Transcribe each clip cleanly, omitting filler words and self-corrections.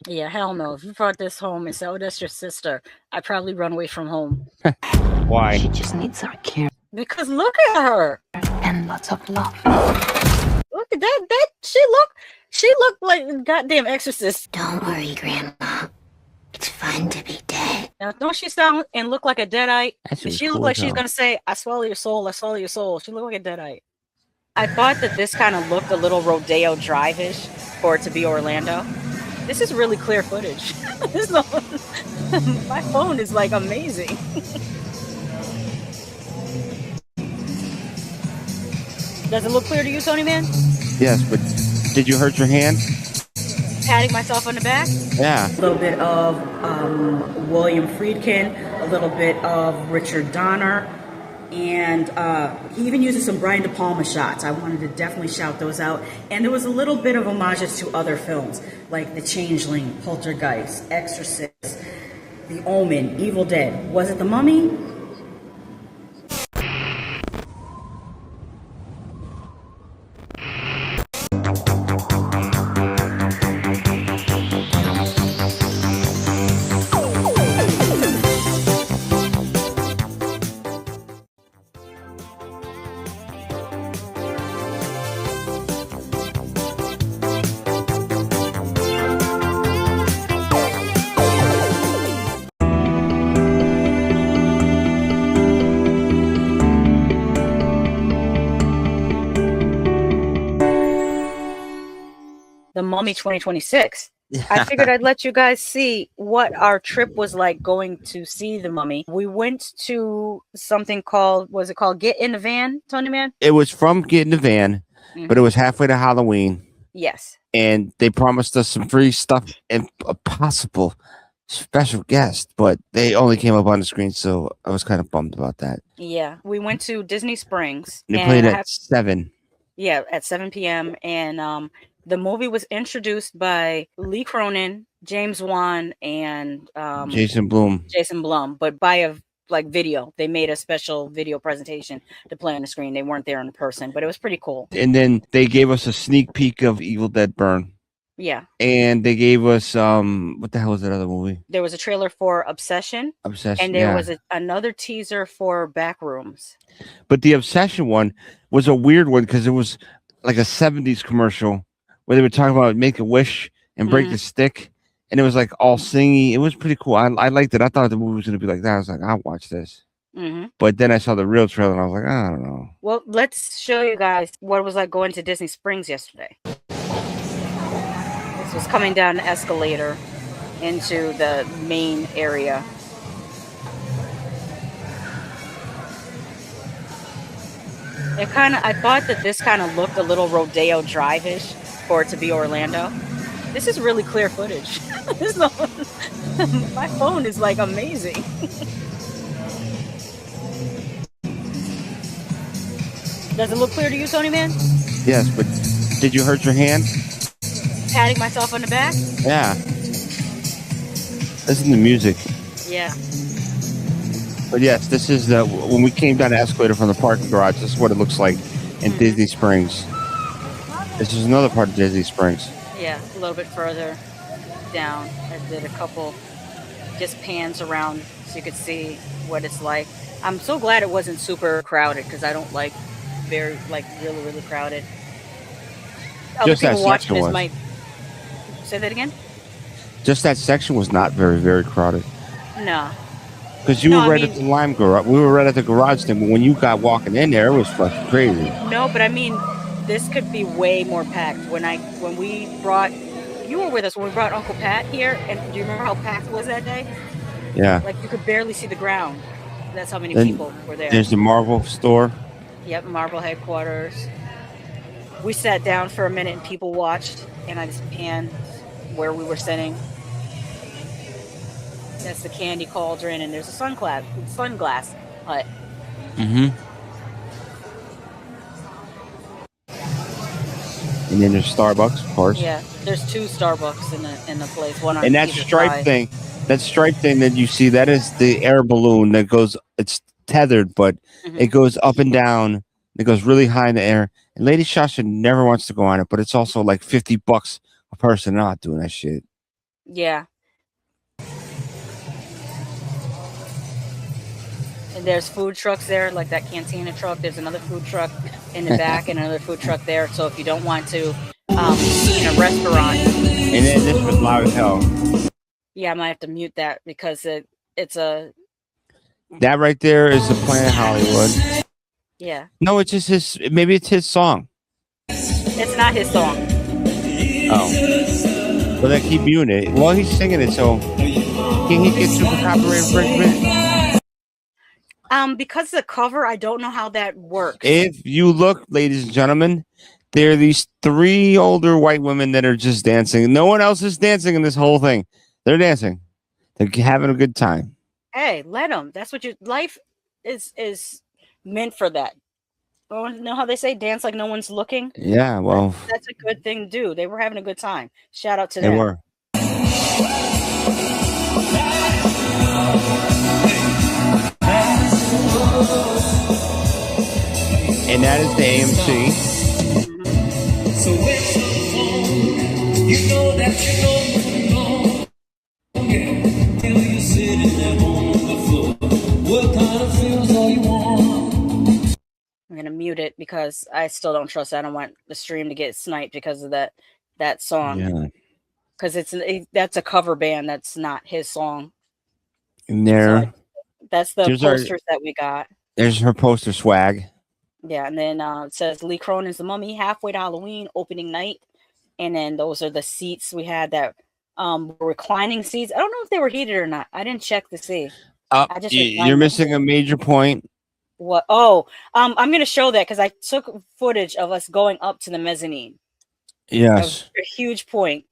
Yeah, hell no. If you brought this home and said, "Oh, that's your sister," I'd probably run away from home. Why? She just needs our care Because look at her. and lots of love. Look at that. She looked like a goddamn Exorcist. Don't worry, Grandma. It's fun to be dead. Now, don't she sound and look like a Deadite? She look Cool like she's gonna say, "I swallow your soul, I swallow your soul." She looked like a Deadite. I thought that this kind of looked a little Rodeo Drive-ish for it to be Orlando. This is really clear footage. My phone is like amazing. Does it look clear to you, Tony Man? Yes, but did you hurt your hand? Patting myself on the back. Yeah. A little bit of William Friedkin, a little bit of Richard Donner, and he even uses some Brian De Palma shots. I wanted to definitely shout those out. And there was a little bit of homages to other films, like The Changeling, Poltergeist, Exorcist, The Omen, Evil Dead. Was it The Mummy? The Mummy 2026. I figured I'd let you guys see what our trip was like going to see The Mummy. We went to something called, was it called Get in the Van, Tony Man? It was from Get in the Van, but it was halfway to Halloween. Yes. And they promised us some free stuff and a possible special guest, but they only came up on the screen, so I was kind of bummed about that. Yeah. We went to Disney Springs. They played at 7. Yeah, at 7 p.m. And the movie was introduced by Lee Cronin, James Wan, and Jason Blum. But by a video. They made a special video presentation to play on the screen. They weren't there in person, but it was pretty cool. And then they gave us a sneak peek of Evil Dead Burn. Yeah. And they gave us what the hell was that other movie? There was a trailer for Obsession. And there was another teaser for Backrooms. But the Obsession one was a weird one because it was like a 70s commercial where they were talking about make a wish and break the stick. And it was like all singy. It was pretty cool. I liked it. I thought the movie was going to be like that. I was like, I'll watch this. But then I saw the real trailer and I was like, I don't know. Well, let's show you guys what it was like going to Disney Springs yesterday. This was coming down an escalator into the main area. I thought that this kind of looked a little Rodeo Drive-ish for it to be Orlando. This is really clear footage. My phone is like amazing. Does it look clear to you, Tony Man? Yes, but did you hurt your hand? Patting myself on the back? Yeah. Listen to music. Yeah. But yes, this is when we came down the escalator from the parking garage, this is what it looks like in Disney Springs. This is another part of Disney Springs. Yeah, a little bit further down. I did a couple just pans around so you could see what it's like. I'm so glad it wasn't super crowded because I don't like really, really crowded. Just that section was. Say that again? Just that section was not very, very crowded. No. Because you were right at the Lime garage. We were right at the garage thing, but when you got walking in there, it was fucking crazy. No, but I mean, this could be way more packed. When we brought, you were with us when we brought Uncle Pat here, and do you remember how packed it was that day? Yeah. Like you could barely see the ground. That's how many people were there. There's the Marvel store. Yep, Marvel headquarters. We sat down for a minute and people watched, and I just panned where we were sitting. That's the Candy Cauldron, and there's a sunglass hut. And then there's Starbucks, of course. Yeah, there's 2 Starbucks in the place. One on and that stripe thing that you see, that is the air balloon that goes. It's tethered, but it goes up and down. It goes really high in the air. And Lady Shasha never wants to go on it, but it's also like $50 a person. Not doing that shit. Yeah. And there's food trucks there, like that cantina truck. There's another food truck in the back and another food truck there. So if you don't want to be in a restaurant. And then this was loud as hell. Yeah, I might have to mute that because it's a... That right there is the Planet Hollywood. Yeah. No, it's just his. Maybe it's his song. It's not his song. Oh. Well, then keep muting it. Well, he's singing it, so can he get super copyright infringement? Because the cover, I don't know how that works. If you look, ladies and gentlemen, there are these 3 older white women that are just dancing. No one else is dancing in this whole thing. They're dancing. They're having a good time. Hey, let them. That's what your life is meant for. That. Oh, you know how they say dance like no one's looking? Yeah, well, that's a good thing to do. They were having a good time. Shout out to they them. were. And that is the AMC. So it's you know that you know. Yeah. Till you're sitting there on the floor. What kind of feels all you want? I'm gonna mute it because I still don't trust it. I don't want the stream to get sniped because of that song. Yeah. Because that's a cover band. That's not his song. And there. So that's the posters that we got. There's her poster swag. Yeah, and then it says Lee Cronin's The Mummy, halfway to Halloween, opening night. And then those are the seats we had that were reclining seats. I don't know if they were heated or not. I didn't check to see. You're missing a major point. What? Oh, I'm going to show that because I took footage of us going up to the mezzanine. Yes. A huge point.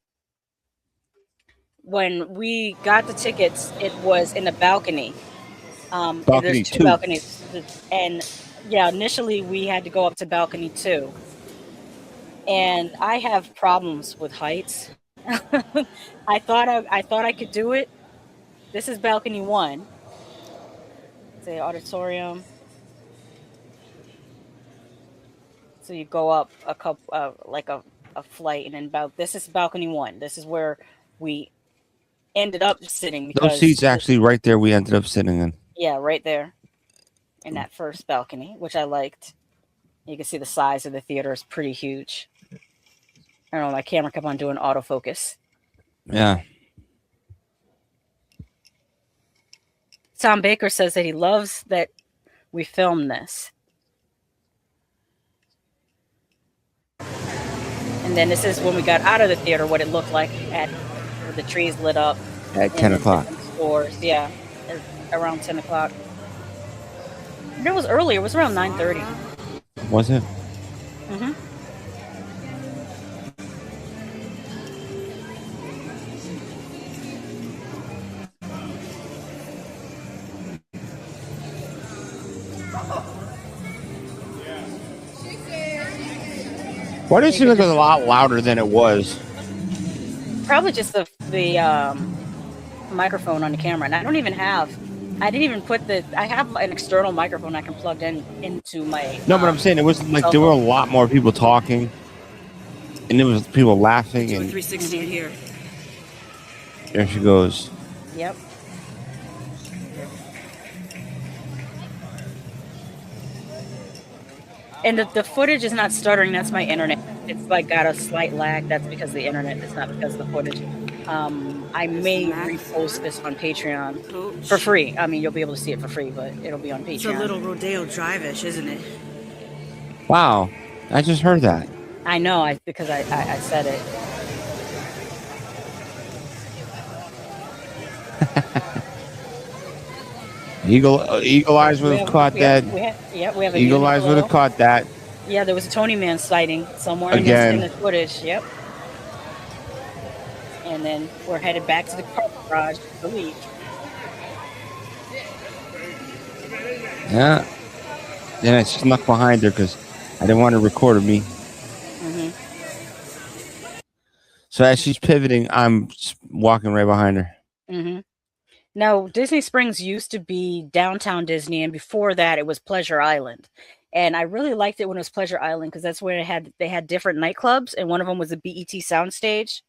When we got the tickets, it was in the balcony. Balcony there's 2 balconies. And yeah, initially we had to go up to balcony 2. And I have problems with heights. I thought I could do it. This is balcony 1. Say auditorium. So you go up a couple, like a flight, and then this is balcony 1. This is where we ended up sitting. Because those seats actually right there we ended up sitting in. Yeah, right there. In that first balcony, which I liked. You can see the size of the theater is pretty huge. I don't know, my camera kept on doing autofocus. Yeah. Tom Baker says that he loves that we filmed this. And then this is when we got out of the theater, what it looked like with the trees lit up. At 10 o'clock. Stores, yeah. Around 10 o'clock. And it was earlier. It was around 9:30. Was it? Mm-hmm. Why did it seem like it was a lot louder than it was? Probably just the microphone on the camera. And I didn't even put I have an external microphone I can plug into my... No, but I'm saying it was like there were a lot more people talking. And there was people laughing. And 360 in here. There she goes. Yep. And the footage is not stuttering. That's my internet. It's like got a slight lag. That's because of the internet. It's not because of the footage. I may repost this on Patreon for free. I mean, you'll be able to see it for free, but it'll be on Patreon. It's a little Rodeo Drive-ish, isn't it? Wow. I just heard that. I know, because I said it. Eagle Eyes would have caught that. We have a Eagle Eyes would have caught that. Yeah, there was a Tony Man sighting somewhere Again. in the footage. Yep. And then we're headed back to the car garage to leave. Yeah. Then I snuck behind her because I didn't want her recording me. Mm-hmm. So as she's pivoting, I'm walking right behind her. Mm-hmm. Now, Disney Springs used to be downtown Disney, and before that, it was Pleasure Island. And I really liked it when it was Pleasure Island because that's where they had different nightclubs, and one of them was the BET Soundstage.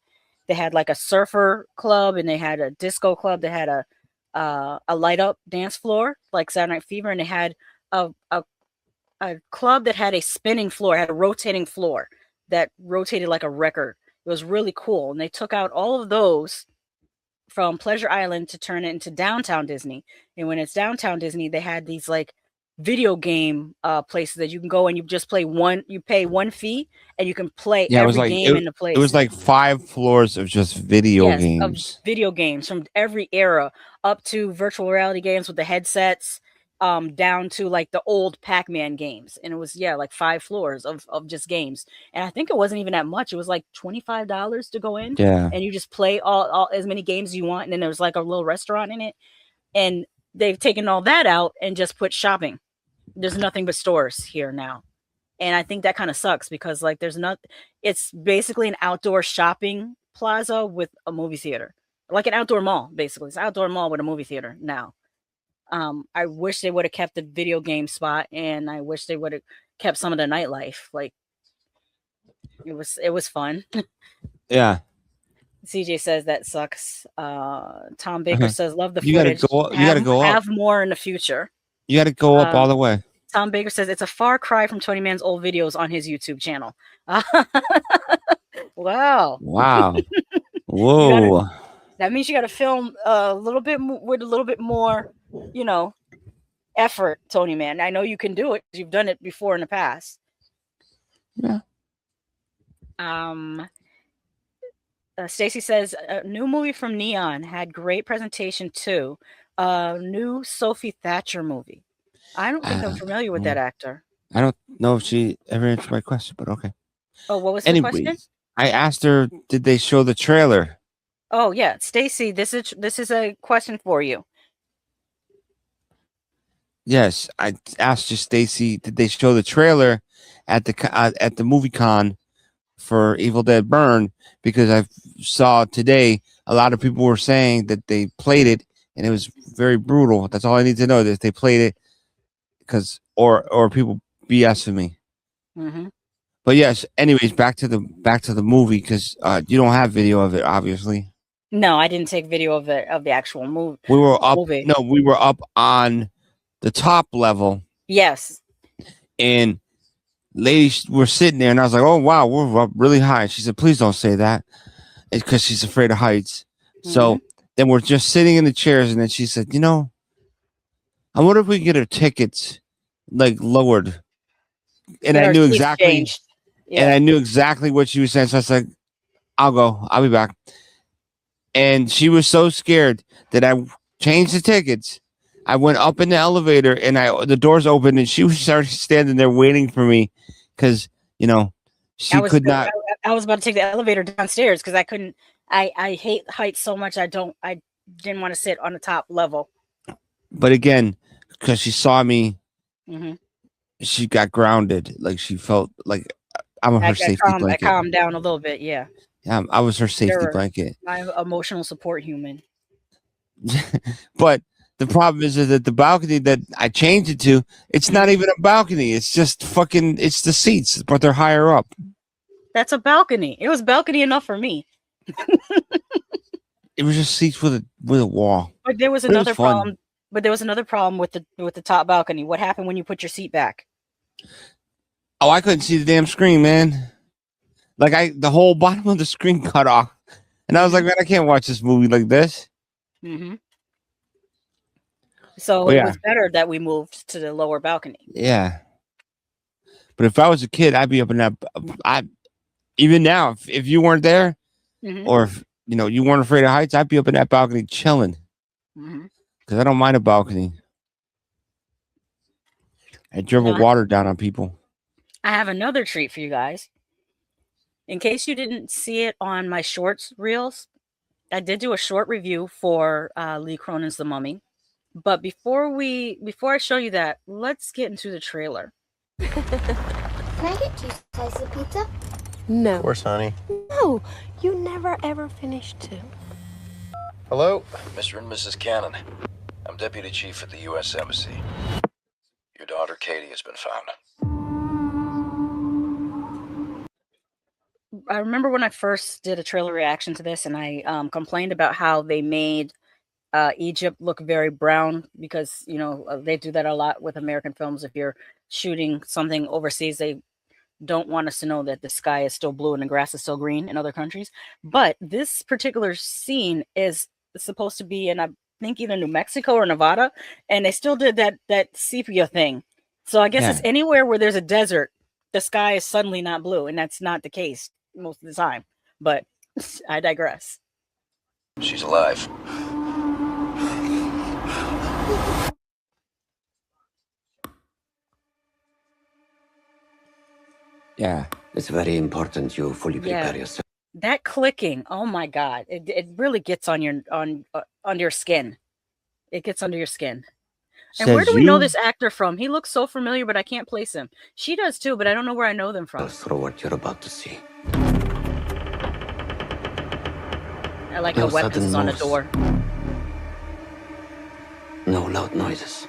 They had like a surfer club, and they had a disco club. They had a light up dance floor like Saturday Night Fever, and they had a club that had a spinning floor, had a rotating floor that rotated like a record. It was really cool, and they took out all of those from Pleasure Island to turn it into Downtown Disney. And when it's Downtown Disney, they had these like video game places that you can go and you just play you pay one fee and you can play every game in the place. It was like 5 floors of just video games. Of video games from every era, up to virtual reality games with the headsets, down to like the old Pac-Man games. And it was like 5 floors of just games. And I think it wasn't even that much. It was like $25 to go in. Yeah. And you just play all as many games as you want. And then there was like a little restaurant in it. And they've taken all that out and just put shopping. There's nothing but stores here now. And I think that kind of sucks because like it's basically an outdoor shopping plaza with a movie theater. Like an outdoor mall, basically. It's an outdoor mall with a movie theater now. I wish they would have kept the video game spot, and I wish they would have kept some of the nightlife. Like it was fun. Yeah. CJ says that sucks. Tom Baker says love the You footage. you gotta go up. Have more in the future. You got to go up all the way. Tom Baker says it's a far cry from Tony Mann's old videos on his YouTube channel. Wow. Whoa. That means you got to film a little bit with a little bit more, effort, Tony Mann. I know you can do it because you've done it before in the past. Yeah. Stacy says a new movie from Neon had great presentation too. New Sophie Thatcher movie. I don't think I'm familiar with that actor. I don't know if she ever answered my question, but okay. Oh, what was the question? I asked her, did they show the trailer? Oh yeah, Stacy, this is a question for you. Yes, I asked you, Stacy, did they show the trailer at the movie con for Evil Dead Burn? Because I saw today a lot of people were saying that they played it and it was very brutal. That's all I need to know, that they played it because or people BSing me. Mm-hmm. But yes, anyways, back to the movie because you don't have video of it, obviously. No, I didn't take video of the actual movie. We were up. No, we were up on the top level. Yes. And ladies were sitting there, and I was like, "Oh wow, we're up really high." She said, "Please don't say that," it's because she's afraid of heights. Mm-hmm. So then we're just sitting in the chairs, and then she said, I wonder if we can get our tickets like lowered. And I knew exactly. Yeah. And I knew exactly what she was saying. So I was like, I'll go. I'll be back. And she was so scared that I changed the tickets. I went up in the elevator and the doors opened and she was started standing there waiting for me because, she could not. I was about to take the elevator downstairs because I couldn't. I hate heights so much. I didn't want to sit on the top level. But again, because she saw me, mm-hmm. She got grounded. Like she felt like I'm her safety blanket. I calmed down a little bit. Yeah. Yeah, I was her safety blanket. My emotional support human. But the problem is that the balcony that I changed it to, it's not even a balcony. It's just it's the seats, but they're higher up. That's a balcony. It was balcony enough for me. It was just seats with a wall. But there was another problem. But there was another problem with the top balcony. What happened when you put your seat back? Oh, I couldn't see the damn screen, man. Like the whole bottom of the screen cut off, and I was like, man, I can't watch this movie like this. Mm-hmm. So it was better that we moved to the lower balcony. Yeah. But if I was a kid, I'd be up in that. Even now, if you weren't there, mm-hmm. or if you weren't afraid of heights, I'd be up in that balcony chilling. Mm-hmm. Because I don't mind a balcony. I dribble water down on people. I have another treat for you guys. In case you didn't see it on my shorts reels, I did do a short review for Lee Cronin's The Mummy. But before I show you that, let's get into the trailer. Can I get 2 slices of pizza? No. Of course, honey. No, you never ever finish 2. Hello? Mr. and Mrs. Cannon. I'm Deputy Chief at the U.S. Embassy. Your daughter, Katie, has been found. I remember when I first did a trailer reaction to this, and I complained about how they made Egypt look very brown because they do that a lot with American films. If you're shooting something overseas, they don't want us to know that the sky is still blue and the grass is still green in other countries. But this particular scene is supposed to be in, I think, either New Mexico or Nevada, and they still did that sepia thing. So I guess it's anywhere where there's a desert, the sky is suddenly not blue, and that's not the case most of the time. But I digress. She's alive. Yeah, it's very important you fully prepare yourself. That clicking, oh my God, it really gets on your under your skin. It gets under your skin. And where do we know this actor from? He looks so familiar, but I can't place him. She does too, but I don't know where I know them from. For what you're about to see. I like how weapons is on the door. No loud noises.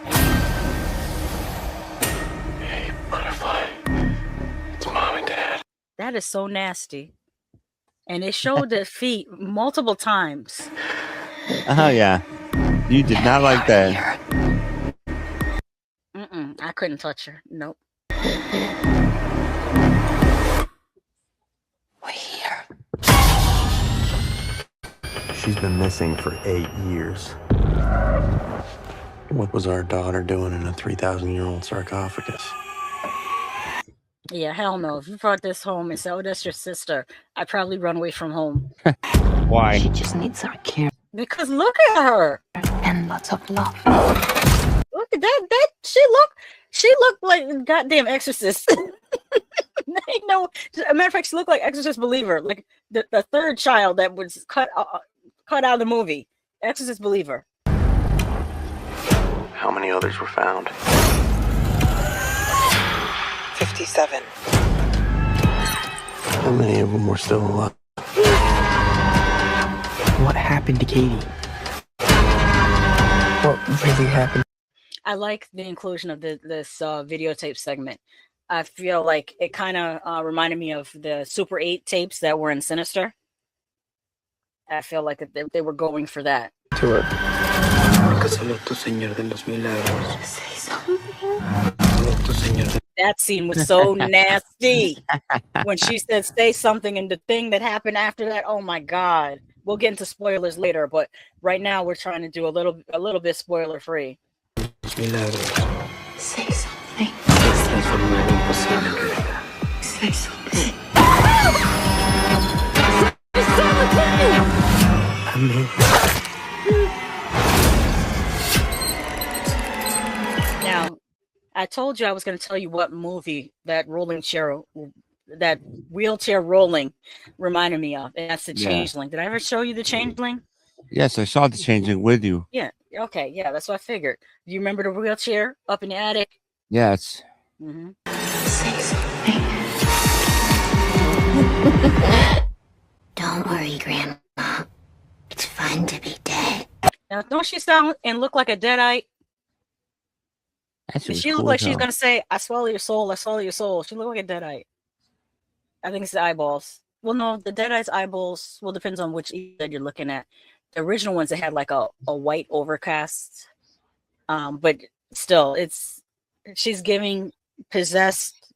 Hey, butterfly. It's Mom and Dad. That is so nasty. And they showed the feet multiple times. Oh, yeah. You did not like that. I couldn't touch her. Nope. We're here. She's been missing for 8 years. What was our daughter doing in a 3,000-year-old sarcophagus? Yeah, hell no. If you brought this home and said, "Oh, that's your sister," I'd probably run away from home. Why? She just needs our care Because look at her. and lots of love. Look at that. She looked like a goddamn Exorcist. No, as a matter of fact, she looked like Exorcist believer, like the third child that was cut out of the movie. Exorcist believer. How many others were found? 57. How many of them were still alive? What happened to Katie? What really happened? I like the inclusion of this videotape segment. I feel like it kind of reminded me of the Super 8 tapes that were in Sinister. I feel like they were going for that. To her. That scene was so nasty. When she said "say something" and the thing that happened after that, oh my God. We'll get into spoilers later, but right now we're trying to do a little bit spoiler free. Say something. Say something. Now, I told you I was going to tell you what movie that wheelchair rolling reminded me of, and that's The Changeling. Did I ever show you The Changeling? Yes, I saw The Changeling with you. Yeah. Okay. Yeah, that's what I figured. Do you remember the wheelchair up in the attic? Yes. Mm-hmm. Say something. Don't worry, Grandma. It's fun to be dead. Now, don't she sound and look like a Deadite? Actually, She look like she's gonna say, "I swallow your soul, I swallow your soul." She look like a Deadite. I think it's the eyeballs. Well, no, the Deadite's eyeballs. Well, depends on which that you're looking at. The original ones that had like a white overcast, but still, she's giving possessed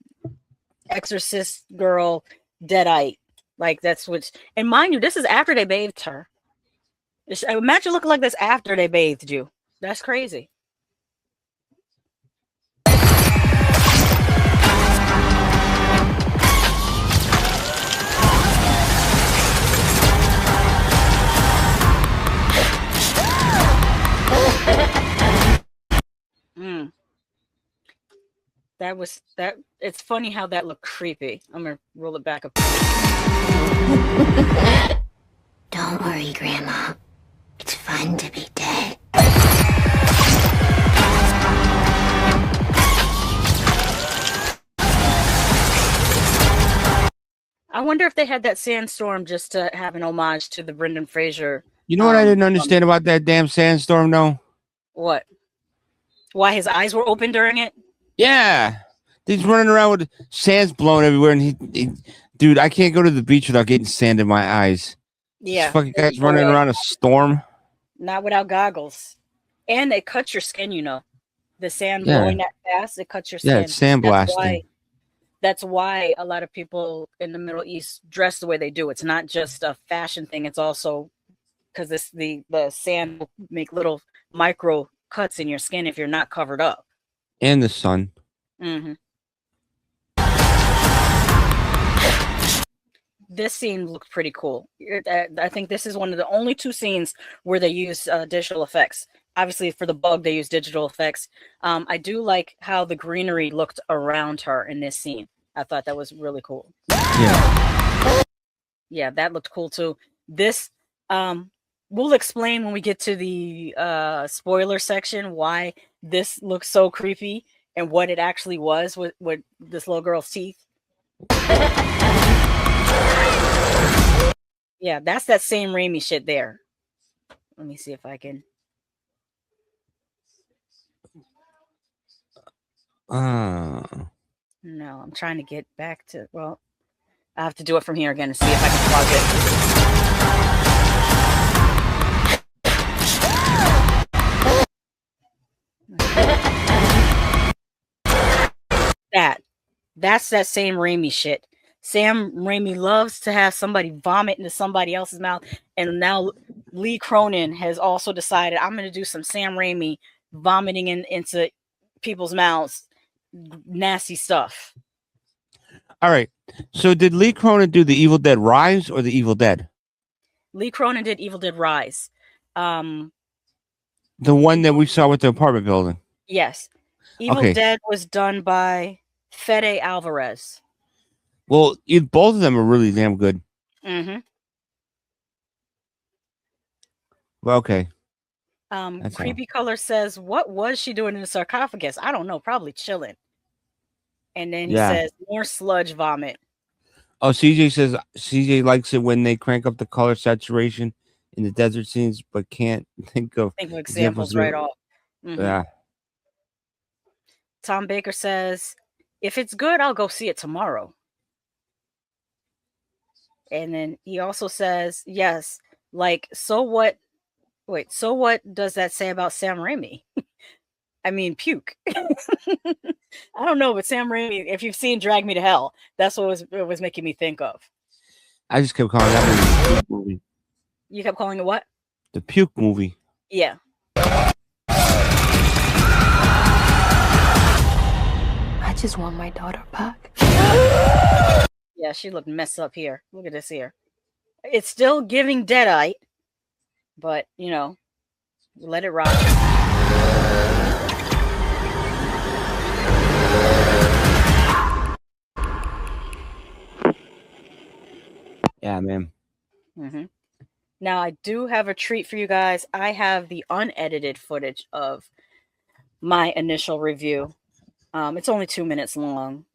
Exorcist girl Deadite. Like that's what. And mind you, this is after they bathed her. Imagine looking like this after they bathed you. That's crazy. That it's funny how that looked creepy. I'm gonna roll it back up. Don't worry, Grandma. It's fun to be dead. I wonder if they had that sandstorm just to have an homage to the Brendan Fraser. You know what I didn't understand about that damn sandstorm, though? What? Why his eyes were open during it? Yeah. He's running around with sands blowing everywhere, and Dude, I can't go to the beach without getting sand in my eyes. Yeah, These fucking guys no running way. around a storm. Not without goggles. And it cuts your skin, you know. The sand Yeah. blowing that fast, it cuts your Yeah, skin. it's sandblasting. That's why a lot of people in the Middle East dress the way they do. It's not just a fashion thing. It's also because the sand will make little micro cuts in your skin if you're not covered up. And the sun. Mm-hmm. This scene looked pretty cool. I think this is one of the only two scenes where they use digital effects. Obviously, for the bug, they use digital effects. I do like how the greenery looked around her in this scene. I thought that was really cool. Yeah. Yeah, that looked cool too. This, we'll explain when we get to the spoiler section why this looks so creepy and what it actually was with this little girl's teeth. Yeah, that's that same Raimi shit there. Let me see if I can. No, I'm trying to get back to. Well, I have to do it from here again to see if I can plug it. That's that same Raimi shit. Sam Raimi loves to have somebody vomit into somebody else's mouth, and now Lee Cronin has also decided I'm going to do some Sam Raimi vomiting into people's mouths, nasty stuff. All right. So did Lee Cronin do the Evil Dead Rise or the Evil Dead? Lee Cronin did Evil Dead Rise. The one that we saw with the apartment building. Yes. Evil Dead was done by Fede Alvarez. Well, both of them are really damn good. Mm-hmm. Well, okay. Creepy Color says, what was she doing in the sarcophagus? I don't know. Probably chilling. And then he says, more sludge vomit. Oh, CJ says CJ likes it when they crank up the color saturation in the desert scenes, but can't think of examples right off. Mm-hmm. Yeah. Tom Baker says, if it's good, I'll go see it tomorrow. And then he also says, yes, like, so what? Wait, so what does that say about Sam Raimi? I mean, puke. I don't know, but Sam Raimi, if you've seen Drag Me to Hell, that's what it was making me think of. I just kept calling that movie the puke movie. You kept calling it what? The puke movie. Yeah. I just want my daughter back. Yeah, she looked messed up here. Look at this here. It's still giving Deadite, but, you know, let it rock. Yeah, man. Mm-hmm. Now, I do have a treat for you guys. I have the unedited footage of my initial review. It's only 2 minutes long,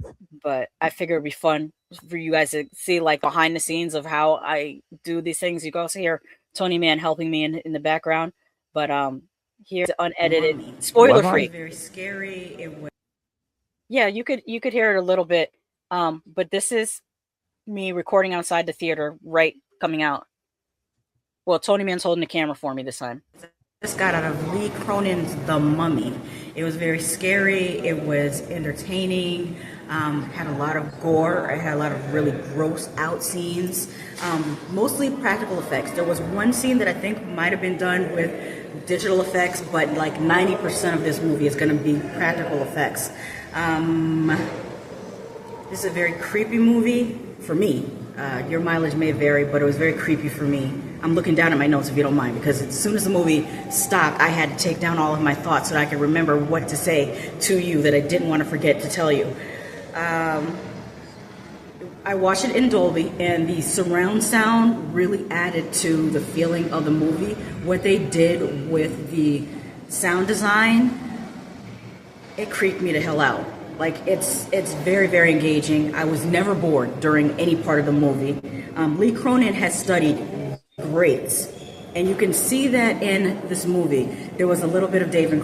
but I figure it'd be fun for you guys to see, like, behind the scenes of how I do these things. You can also hear Tony Man helping me in the background, but here's unedited, spoiler free. Very scary. It was. Yeah, you could hear it a little bit, but this is me recording outside the theater, right coming out. Well, Tony Man's holding the camera for me this time. Just got out of Lee Cronin's The Mummy. It was very scary. It was entertaining. Had a lot of gore. It had a lot of really gross out scenes. Mostly practical effects. There was one scene that I think might have been done with digital effects, but like 90% of this movie is going to be practical effects. This is a very creepy movie for me. Your mileage may vary, but it was very creepy for me. I'm looking down at my notes if you don't mind, because as soon as the movie stopped, I had to take down all of my thoughts so that I could remember what to say to you that I didn't want to forget to tell you. I watched it in Dolby, and the surround sound really added to the feeling of the movie. What they did with the sound design, it creeped me the hell out. Like, it's very, very engaging. I was never bored during any part of the movie. Lee Cronin has studied greats, and you can see that in this movie. There was a little bit of David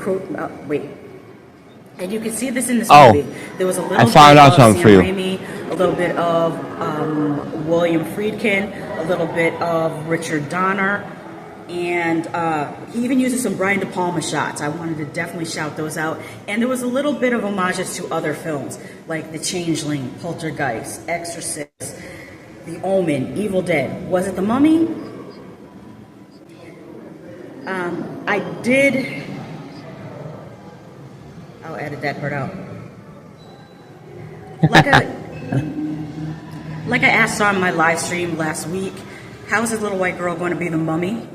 and you can see this in this movie. There was a little I found bit out of something Sam for you. Raimi, a little bit of William Friedkin, a little bit of Richard Donner, and he even uses some Brian De Palma shots. I wanted to definitely shout those out. And there was a little bit of homages to other films, like The Changeling, Poltergeist, Exorcist, The Omen, Evil Dead. Was it The Mummy? I did... I'll edit that part out. Like I asked on my live stream last week, how is this little white girl going to be the mummy?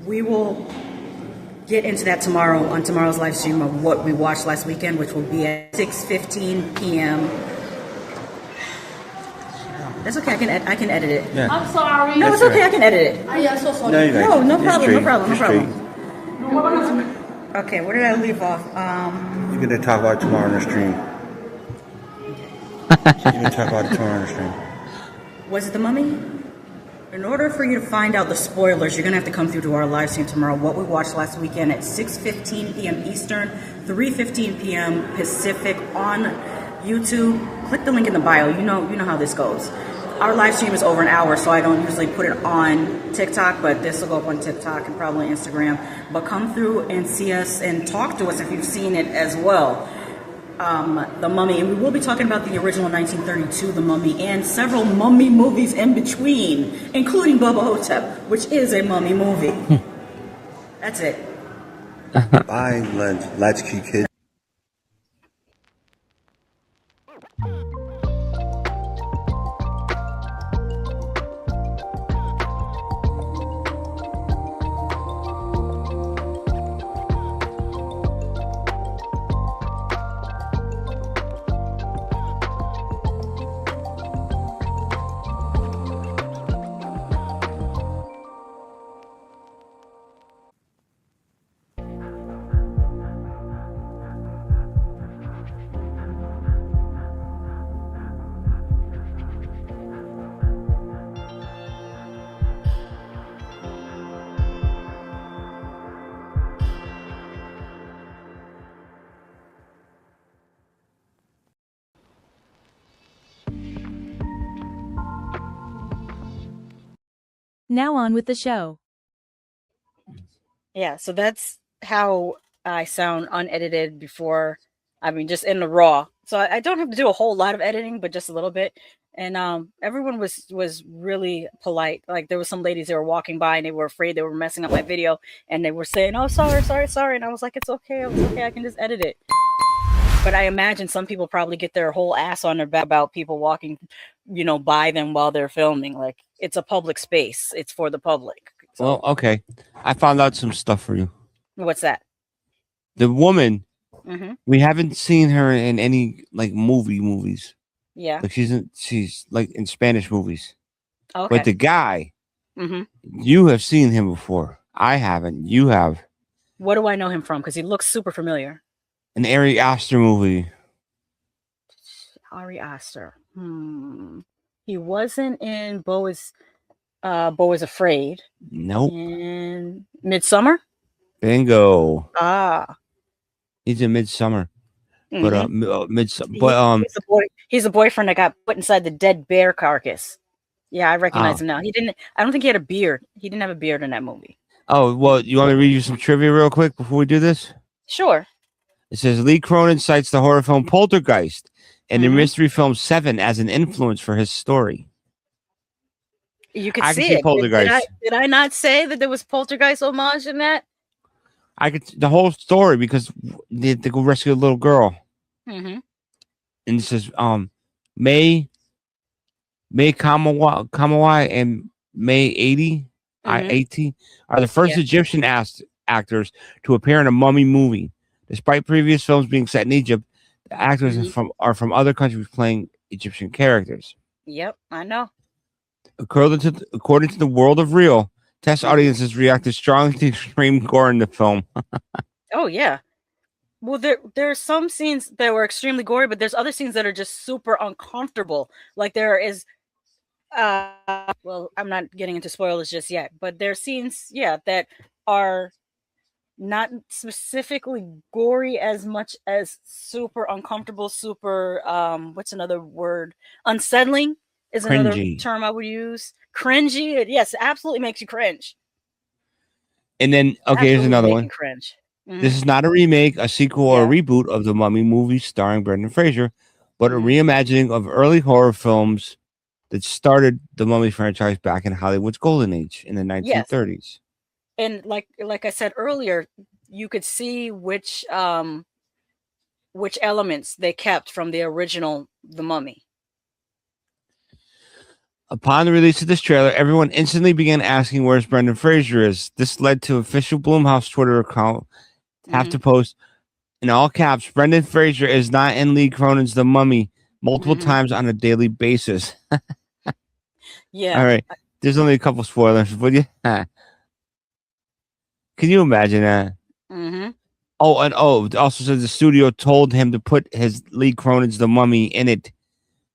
We will get into that tomorrow on tomorrow's live stream of what we watched last weekend, which will be at 6:15 p.m. That's okay. I can edit it. Yeah. I'm sorry. No, it's okay. I can edit it. Yeah, so sorry. No, you're right. No You're problem. straight. No problem. No You're problem. Okay, where did I leave off? You're gonna talk about it tomorrow on the stream. You're gonna talk about it tomorrow on the stream. Was it The Mummy? In order for you to find out the spoilers, you're gonna have to come through to our live stream tomorrow. What we watched last weekend at 6:15 p.m. Eastern, 3:15 p.m. Pacific on YouTube. Click the link in the bio. You know how this goes. Our live stream is over an hour, so I don't usually put it on TikTok, but this will go up on TikTok and probably Instagram. But come through and see us and talk to us if you've seen it as well. The Mummy, and we will be talking about the original 1932 The Mummy and several mummy movies in between, including Bubba Hotep, which is a mummy movie. That's it. Bye, Latchkey kid. Now on with the show. Yeah, so that's how I sound unedited before. I mean, just in the raw. So I don't have to do a whole lot of editing, but just a little bit. And everyone was really polite. Like there was some ladies that were walking by and they were afraid they were messing up my video, and they were saying, "Oh, sorry." And I was like, "It's okay. I can just edit it." But I imagine some people probably get their whole ass on their back about people walking, by them while they're filming. Like it's a public space. It's for the public. So, Well, okay. I found out some stuff for you. what's that? The woman, Mm-hmm. we haven't seen her in any like movies. Yeah. Like she's like in Spanish movies. Okay. But the guy, Mm-hmm. you have seen him before. I haven't. You have. What do I know him from? Because he looks super familiar. An Ari Aster movie. Ari Aster. He wasn't in Beau is Afraid. Nope. In Midsummer. Bingo. Ah. He's in Midsummer. Mhm. But he's a boyfriend that got put inside the dead bear carcass. Yeah, I recognize him now. I don't think he had a beard. He didn't have a beard in that movie. Oh, well, you want me to read you some trivia real quick before we do this? Sure. It says Lee Cronin cites the horror film Poltergeist and the mystery film Seven as an influence for his story. You could I see can see it. Poltergeist. Did I not say that there was Poltergeist homage in that? I could the whole story because they go rescue a little girl, Mm-hmm. and it says May Kamawai and May 80 I-80 are the first Egyptian actors to appear in a mummy movie. Despite previous films being set in Egypt, the actors are from other countries playing Egyptian characters. Yep, I know. According to the World of Real, test audiences reacted strongly to extreme gore in the film. Oh yeah. Well, there are some scenes that were extremely gory, but there's other scenes that are just super uncomfortable. Like there is, well, I'm not getting into spoilers just yet, but there are scenes, that are not specifically gory as much as super uncomfortable, super what's another word? Unsettling is another Cringy. term I would use. Cringy. Yes, it absolutely makes you cringe. And then, okay, here's Absolutely another make one. you cringe. This is not a remake, a sequel, or a Yeah. reboot of the Mummy movie starring Brendan Fraser, but a Mhm. reimagining of early horror films that started the Mummy franchise back in Hollywood's golden age in the Yes. 1930s. And like I said earlier, you could see which elements they kept from the original The Mummy. Upon the release of this trailer, everyone instantly began asking where's Brendan Fraser is. This led to official Blumhouse Twitter account have to post in all caps, Brendan Fraser is not in Lee Cronin's The Mummy multiple times on a daily basis. Yeah. All right. There's only a couple spoilers, but yeah. Can you imagine that? Mm-hmm. Oh, and it also says the studio told him to put his Lee Cronin's The Mummy in it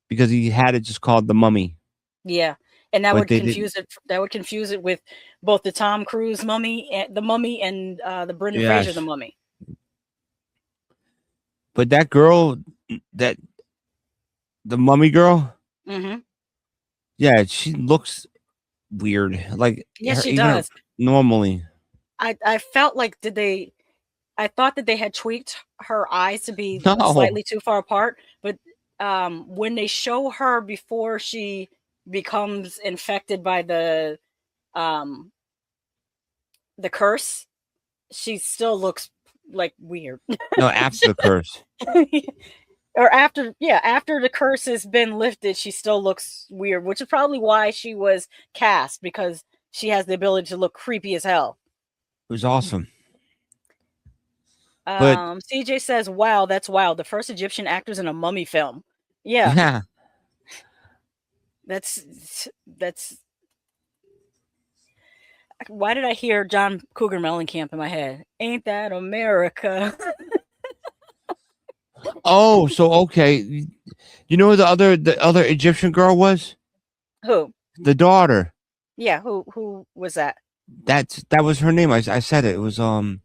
because he had it just called The Mummy. Yeah, and that But would they confuse it. That would confuse it with both the Tom Cruise Mummy, and the Mummy, and the Brendan Fraser Yes. The Mummy. But that girl, the Mummy girl, Mm-hmm. yeah, she looks weird. Like, Yes, she even does. normally. I felt like I thought that they had tweaked her eyes to be No. slightly too far apart, but when they show her before she becomes infected by the curse, she still looks like weird. No, after the curse. Or after the curse has been lifted, she still looks weird, which is probably why she was cast, because she has the ability to look creepy as hell. It was awesome. But CJ says, "Wow, that's wild. The first Egyptian actors in a mummy film." Yeah. yeah. That's why did I hear John Cougar Mellencamp in my head? Ain't that America? Oh, so okay. You know who the other Egyptian girl was? Who? The daughter. Yeah, who was that? That was her name. I said it. It was what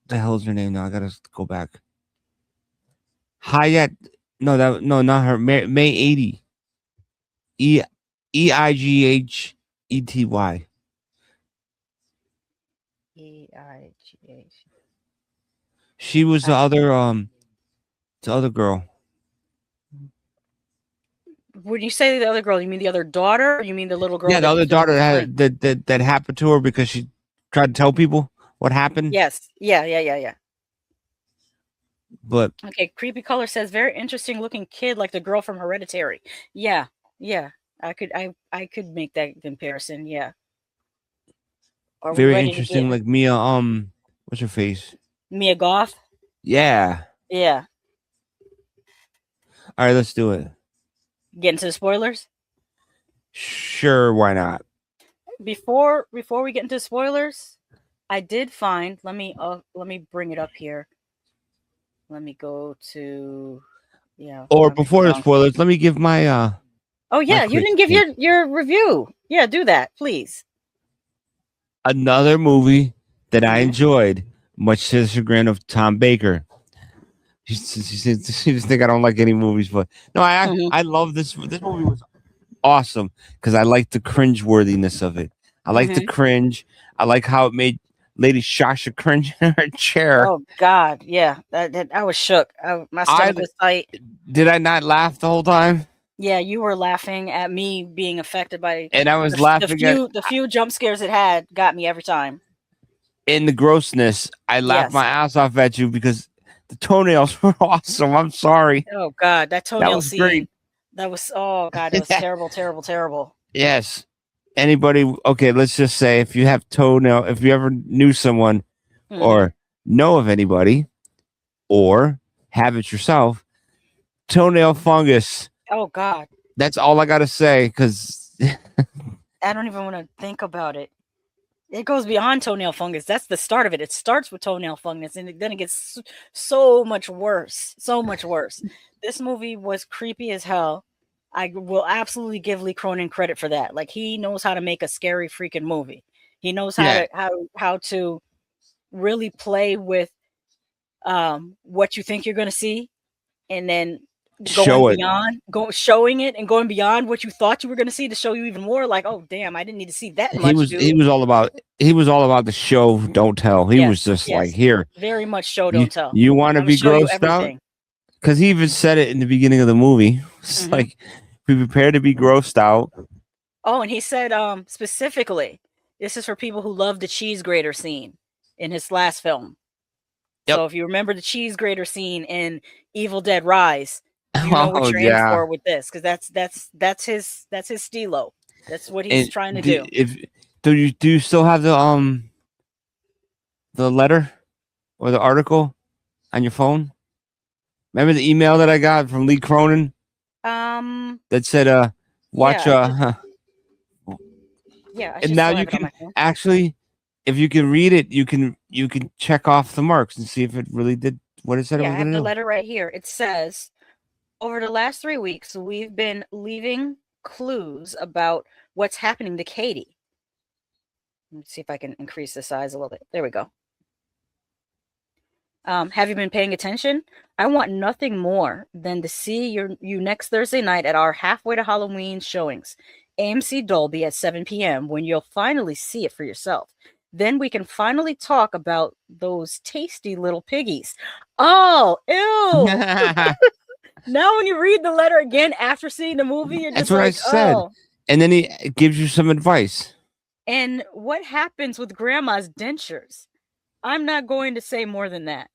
the hell is her name now? I gotta go back. Hayat. No, not her. May 80. Eighety. EIGH. She was the other girl. When you say the other girl, you mean the other daughter, or you mean the little girl? Yeah, the other daughter that happened to her because she tried to tell people what happened. Yes. Yeah. But Okay, Creepy Color says very interesting looking kid, like the girl from Hereditary. Yeah. I could make that comparison. Yeah. Are we very ready interesting, to like Mia. What's her face? Mia Goth? Yeah. Yeah. All right, let's do it. Get into the spoilers. Sure, why not? Before we get into spoilers, I did find. Let me bring it up here. Let me go to. Yeah. Or before the spoilers, let me give my Oh yeah, you didn't give your review. Yeah, do that, please. Another movie that I enjoyed, much to the chagrin of Tom Baker. She just think I don't like any movies, but no, I love this. This movie was awesome because I like the cringe worthiness of it. I like the cringe. I like how it made Lady Shasha cringe in her chair. Oh God, yeah, I was shook. My stomach was tight. Did I not laugh the whole time? Yeah, you were laughing at me being affected by, and I was laughing the few jump scares it had got me every time. In the grossness, I laughed my ass off at you because the toenails were awesome. I'm sorry. Oh God, that toenail was scene. great. That was it was terrible. Yes. Anybody? Okay, let's just say if you have toenail, if you ever knew someone or know of anybody or have it yourself, toenail fungus. Oh God. That's all I gotta say because I don't even want to think about it. It goes beyond toenail fungus. That's the start of it. It starts with toenail fungus, and then it gets so much worse. So much worse. This movie was creepy as hell. I will absolutely give Lee Cronin credit for that. Like, he knows how to make a scary freaking movie. He knows how to really play with what you think you're going to see, and then showing it and going beyond what you thought you were going to see to show you even more. Like, oh damn, I didn't need to see that much, dude. He was all about the show, don't tell. He was just like, here, very much show, don't tell. You want to be grossed out? Because he even said it in the beginning of the movie. It's like, be prepared to be grossed out. Oh, and he said specifically, this is for people who love the cheese grater scene in his last film. Yep. So if you remember the cheese grater scene in Evil Dead Rise, you know what you're in for with this, because that's his stilo. That's what he's trying to do. Do you still have the letter or the article on your phone? Remember the email that I got from Lee Cronin? That said, watch. Yeah, and now you can actually, if you can read it, you can check off the marks and see if it really did what it said it was going to do. I have the letter right here. It says, over the last 3 weeks, we've been leaving clues about what's happening to Katie. Let's see if I can increase the size a little bit. There we go. Have you been paying attention? I want nothing more than to see you next Thursday night at our Halfway to Halloween showings. AMC Dolby at 7 p.m. when you'll finally see it for yourself. Then we can finally talk about those tasty little piggies. Oh, ew. Now when you read the letter again after seeing the movie, you're just like, that's what I said. Oh. And then he gives you some advice. And what happens with grandma's dentures? I'm not going to say more than that,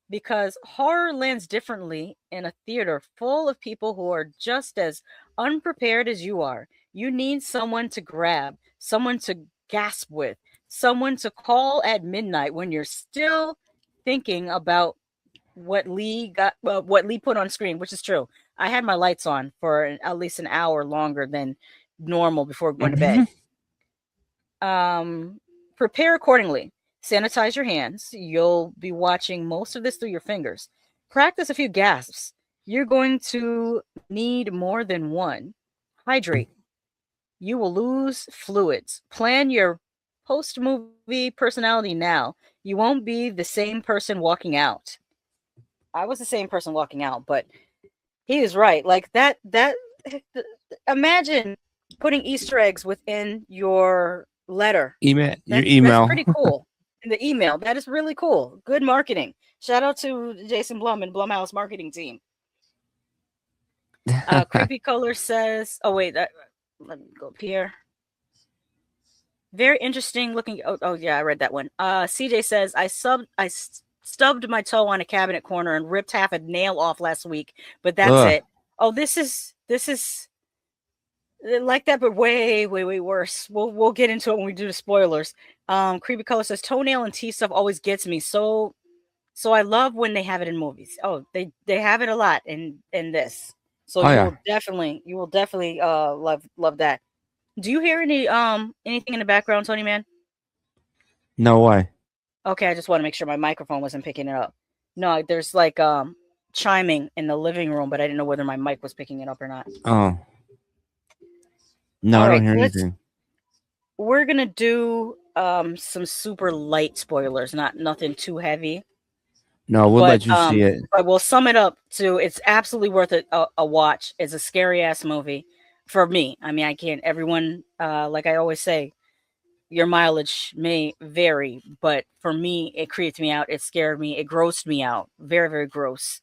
because horror lands differently in a theater full of people who are just as unprepared as you are. You need someone to grab, someone to gasp with, someone to call at midnight when you're still thinking about what Lee put on screen, which is true. I had my lights on for at least an hour longer than normal before going to bed. Prepare accordingly. Sanitize your hands. You'll be watching most of this through your fingers. Practice a few gasps. You're going to need more than one. Hydrate. You will lose fluids. Plan your post-movie personality now. You won't be the same person walking out. I was the same person walking out, but he was right. Like that imagine putting Easter eggs within your letter. Your email. That's pretty cool. In the email. That is really cool. Good marketing. Shout out to Jason Blum and Blumhouse marketing team. Creepy Color says, oh wait, let me go up here. Very interesting looking. Oh yeah, I read that one. CJ says, I stubbed my toe on a cabinet corner and ripped half a nail off last week, but that's it. Oh, this is like that, but way worse. We'll get into it when we do the spoilers. Creepy Color says, toenail and teeth stuff always gets me. So I love when they have it in movies. Oh, they have it a lot in this. So you will definitely love that. Do you hear anything in the background, Tony Man? No way. Okay, I just want to make sure my microphone wasn't picking it up. No, there's like chiming in the living room, but I didn't know whether my mic was picking it up or not. Oh. No, I don't hear anything. We're gonna do some super light spoilers, nothing too heavy. No, we'll let you see it. But we'll sum it up to it's absolutely worth a watch. It's a scary ass movie for me. I mean, I can't. Everyone, like I always say, your mileage may vary, but for me, it creeped me out. It scared me. It grossed me out. Very, very gross.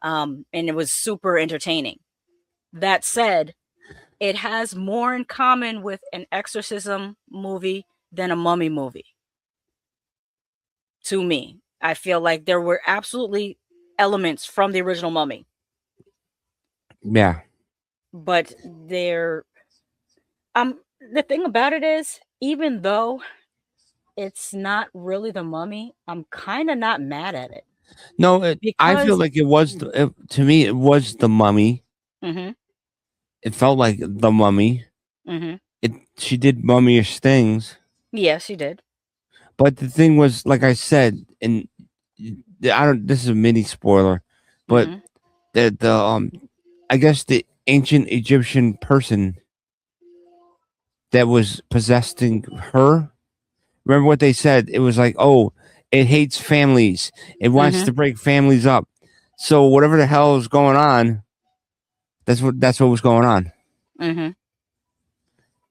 And it was super entertaining. That said, it has more in common with an exorcism movie than a mummy movie. To me, I feel like there were absolutely elements from the original Mummy. Yeah. But the thing about it is, even though it's not really the Mummy, I'm kind of not mad at it. No, I feel like it was to me. It was the Mummy. Mm-hmm. It felt like the Mummy. Mm-hmm. She did mummyish things. Yes, she did. But the thing was, like I said, and this is a mini spoiler, but I guess the ancient Egyptian person that was possessing her. Remember what they said? It was like, oh, It hates families. It wants to break families up. So whatever the hell is going on, that's what was going on. Mm-hmm.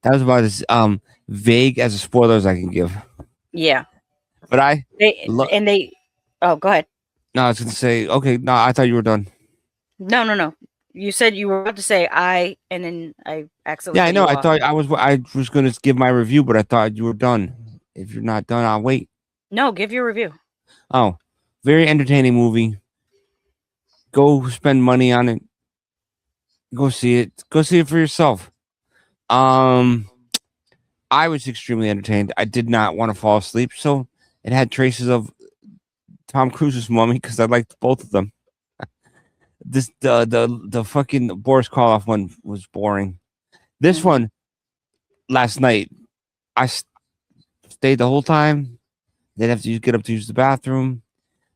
That was about as vague as a spoiler as I can give. Yeah. But I Oh, go ahead. No, I was gonna say, okay, no, I thought you were done. No. You said you were about to say and then I accidentally. Yeah, I know. cut I you off. thought I was gonna give my review, but I thought you were done. If you're not done, I'll wait. No, give your review. Oh, very entertaining movie. Go spend money on it. Go see it. Go see it for yourself. I was extremely entertained. I did not want to fall asleep, so it had traces of Tom Cruise's Mummy because I liked both of them. The fucking Boris Karloff one was boring. This one, last night, I stayed the whole time. Didn't have to get up to use the bathroom.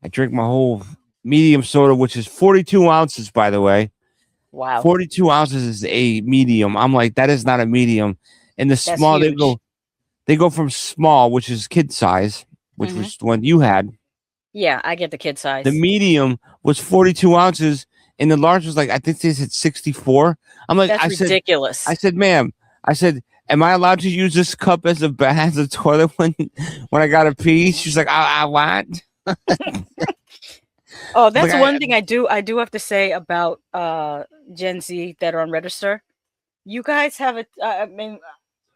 I drank my whole medium soda, which is 42 ounces, by the way. Wow. 42 ounces is a medium. I'm like, that is not a medium. And the That's small, huge. they go from small, which is kid size, which was the one you had. Yeah, I get the kid size. The medium was 42 ounces, and the large was like, I think they said 64. I'm like, That's ridiculous. I said, ma'am, am I allowed to use this cup as a toilet when I got to pee? She's like, I want. Oh, that's one thing I do have to say about Gen Z that are on Register. You guys have it. I mean,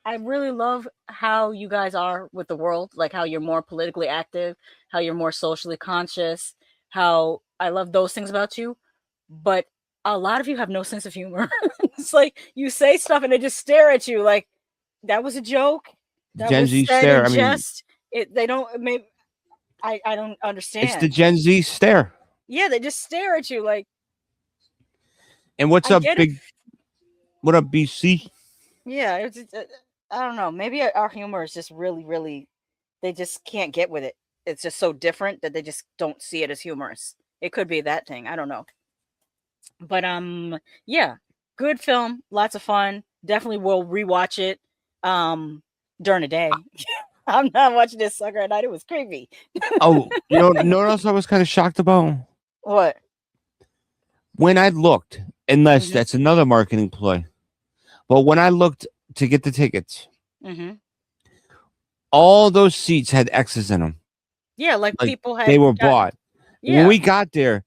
I really love how you guys are with the world, like how you're more politically active, how you're more socially conscious, how I love those things about you. But a lot of you have no sense of humor. It's like you say stuff and they just stare at you like that was a joke. That Gen was Z said stare. in I mean, jest. They don't. Maybe I don't understand. It's the Gen Z stare. Yeah, they just stare at you like. And what's up, big? What up, BC? Yeah, it's I don't know. Maybe our humor is just really, really. They just can't get with it. It's just so different that they just don't see it as humorous. It could be that thing. I don't know. But yeah, good film, lots of fun. Definitely will rewatch it during the day. I'm not watching this sucker at night. It was creepy. Oh, you know what else I was kind of shocked about? What? When I looked, unless that's another marketing ploy, but when I looked to get the tickets, all those seats had X's in them. Yeah, like people had. They were bought. Yeah. When we got there,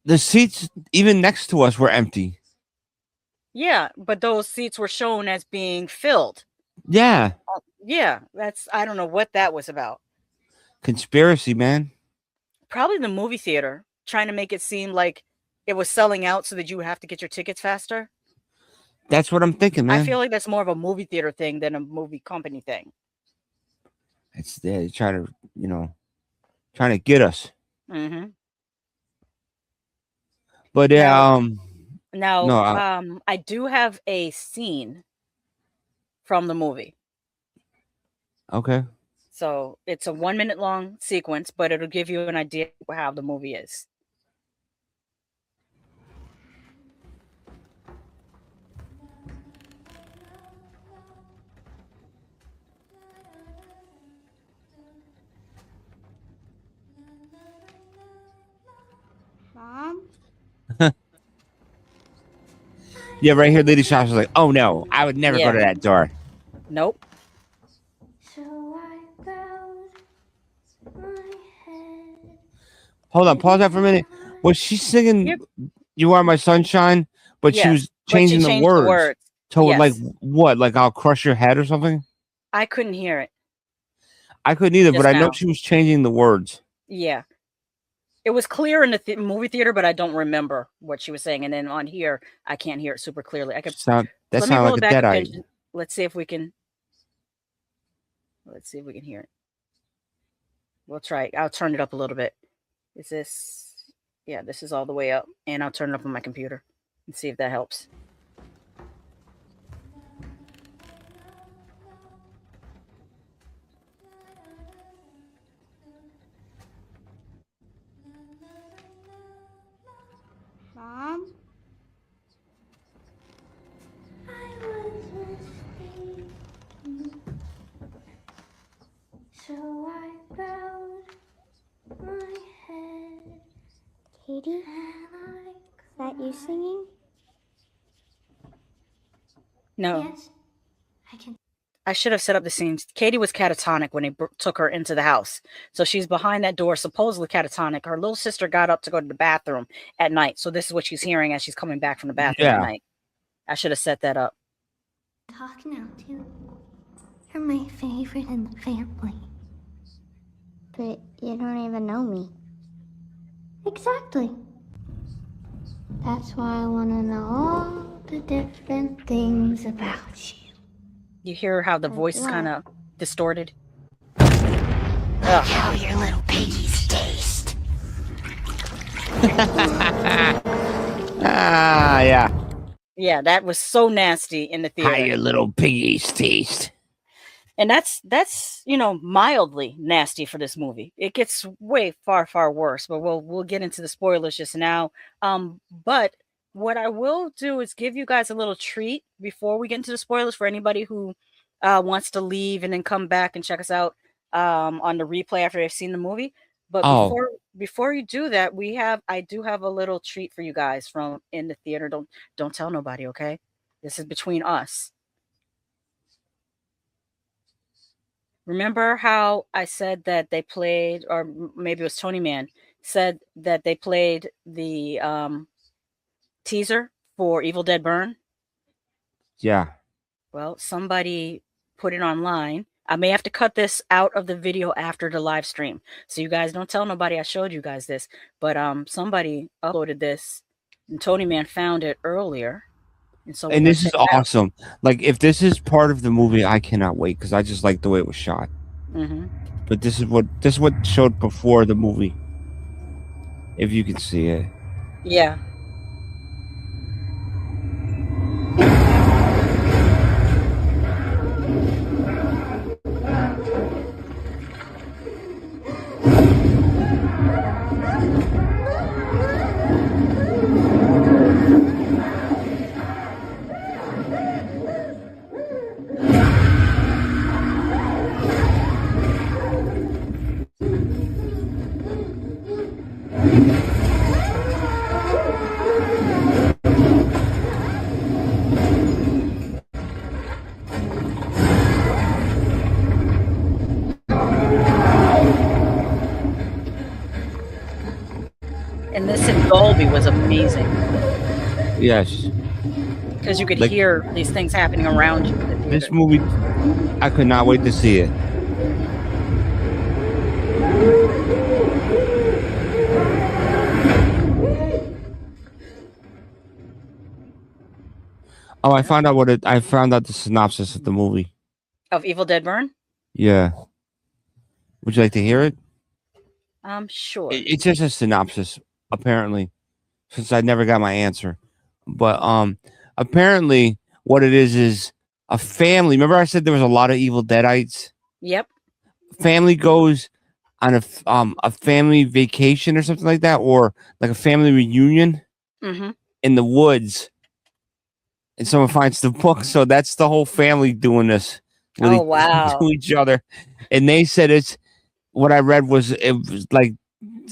the seats even next to us were empty. Yeah, but those seats were shown as being filled. Yeah. Yeah, I don't know what that was about. Conspiracy, man. Probably the movie theater trying to make it seem like it was selling out so that you would have to get your tickets faster. That's what I'm thinking, man. I feel like that's more of a movie theater thing than a movie company thing. It's trying to get us. But I do have a scene from the movie. Okay. So it's a 1 minute long sequence, but it'll give you an idea of how the movie is. Mom? Yeah, right here, Lady Shasha was like, "Oh no, I would never go to that door." Nope. Hold on, pause that for a minute. Was she singing "You Are My Sunshine"? But she was changing the words. To like what? Like "I'll crush your head" or something? I couldn't hear it. I couldn't either, but I know she was changing the words. Yeah. It was clear in the movie theater, but I don't remember what she was saying. And then on here, I can't hear it super clearly. I could sound like a Deadite. Let's see if we can hear it. We'll try. I'll turn it up a little bit. Is this? Yeah, this is all the way up, and I'll turn it up on my computer and see if that helps. Mom? So I bowed Katie? Is that you singing? No. Yes. I should have set up the scene. Katie was catatonic when they took her into the house. So she's behind that door, supposedly catatonic. Her little sister got up to go to the bathroom at night. So this is what she's hearing as she's coming back from the bathroom at night. I should have set that up. Talk now, too. You're my favorite in the family. But you don't even know me. Exactly. That's why I want to know all the different things about you. You hear how the voice is kind of distorted? How your little piggies taste. Yeah. Yeah, that was so nasty in the theater. How your little piggies taste. And that's mildly nasty for this movie. It gets way far worse, but we'll get into the spoilers just now. But what I will do is give you guys a little treat before we get into the spoilers for anybody who wants to leave and then come back and check us out on the replay after they've seen the movie. But before you do that, I do have a little treat for you guys from in the theater. Don't tell nobody, okay? This is between us. Remember how I said that they played, or maybe it was Tony Man, said that they played the teaser for Evil Dead Burn? Yeah. Well, somebody put it online. I may have to cut this out of the video after the live stream. So you guys don't tell nobody I showed you guys this. But somebody uploaded this, and Tony Man found it earlier. And this is awesome. Like, if this is part of the movie, I cannot wait because I just like the way it was shot. Mm-hmm. But this is what showed before the movie. If you can see it. Yeah. And this in Dolby was amazing. Yes. Because you could hear these things happening around you. This movie, I could not wait to see it. Oh, I found out the synopsis of the movie. Of Evil Dead Burn? Yeah. Would you like to hear it? Sure. It's just a synopsis, apparently, since I never got my answer. But apparently what it is a family. Remember I said there was a lot of evil Deadites? Yep. Family goes on a family vacation or something like that, or like a family reunion in the woods. And someone finds the book, so that's the whole family doing this to each other. And they said what I read was it was like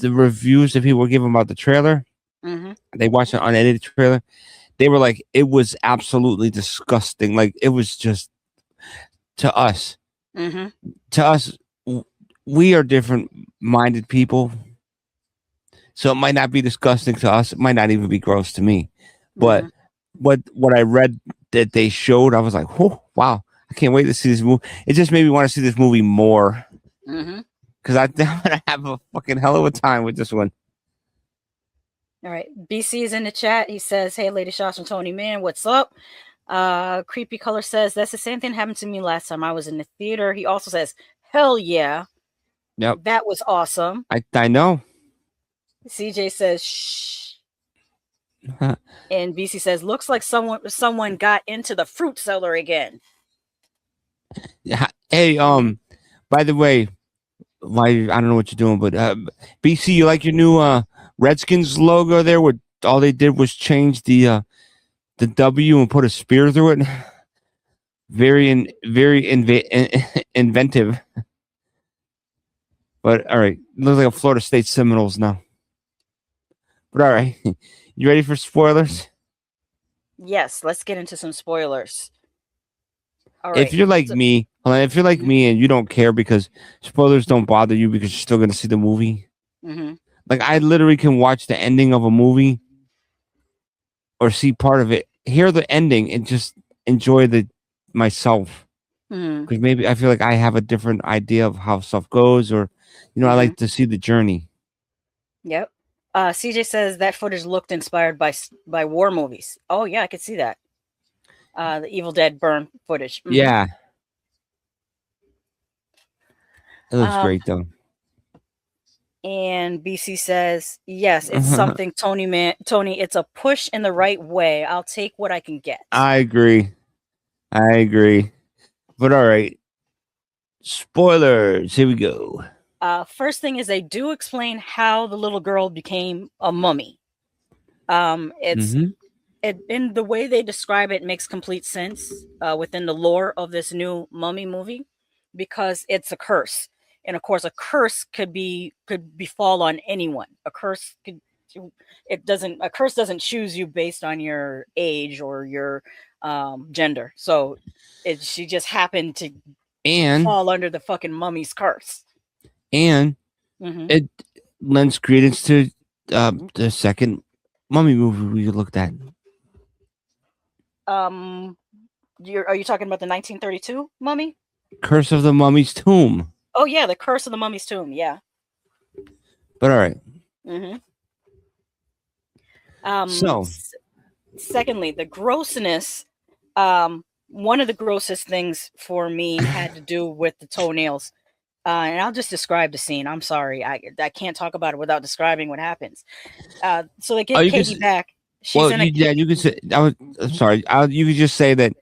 the reviews that people were giving about the trailer. They watched an unedited trailer. They were like, it was absolutely disgusting. Like, it was just to us. To us, we are different minded people. So it might not be disgusting to us. It might not even be gross to me. But what I read that they showed, I was like, oh, wow, I can't wait to see this movie. It just made me want to see this movie more. Because I'm going to have a fucking hell of a time with this one. All right. BC is in the chat. He says, hey, Lady Shasha and Tony Man, what's up? Creepy Color says, that's the same thing happened to me last time I was in the theater. He also says, hell yeah. Yep. That was awesome. I know. CJ says, shh. And BC says, looks like someone got into the fruit cellar again. Yeah. Hey, by the way, I don't know what you're doing, but BC, you like your new Redskins logo there? Where all they did was change the W and put a spear through it. Very inventive. But all right, looks like a Florida State Seminoles now. But all right, you ready for spoilers? Yes, let's get into some spoilers. All If right. you're like me, hold on, if you're like me and you don't care because spoilers don't bother you because you're still gonna see the movie. Mm-hmm. Like I literally can watch the ending of a movie or see part of it, hear the ending, and just enjoy the myself. Mm-hmm. Because maybe I feel like I have a different idea of how stuff goes, or I like to see the journey. Yep. CJ says that footage looked inspired by war movies. Oh yeah, I could see that. The Evil Dead burn footage. Mhm. Yeah, it looks great though. And BC says, yes, it's something, Tony, it's a push in the right way. I'll take what I can get. I agree. But all right, spoilers. Here we go. First thing is they do explain how the little girl became a mummy. It's in the way they describe it makes complete sense within the lore of this new Mummy movie, because it's a curse. And of course, a curse could befall on anyone. A curse doesn't choose you based on your age or your gender. So she just happened to fall under the fucking mummy's curse. And it lends credence to the second Mummy movie we looked at. Are you talking about the 1932 Mummy? Curse of the Mummy's Tomb. Oh yeah, the Curse of the Mummy's Tomb. Yeah. But all right. Secondly, the grossness. One of the grossest things for me had to do with the toenails. And I'll just describe the scene. I'm sorry, I can't talk about it without describing what happens. So they get Katie back. You can say. I'm sorry. You could just say that.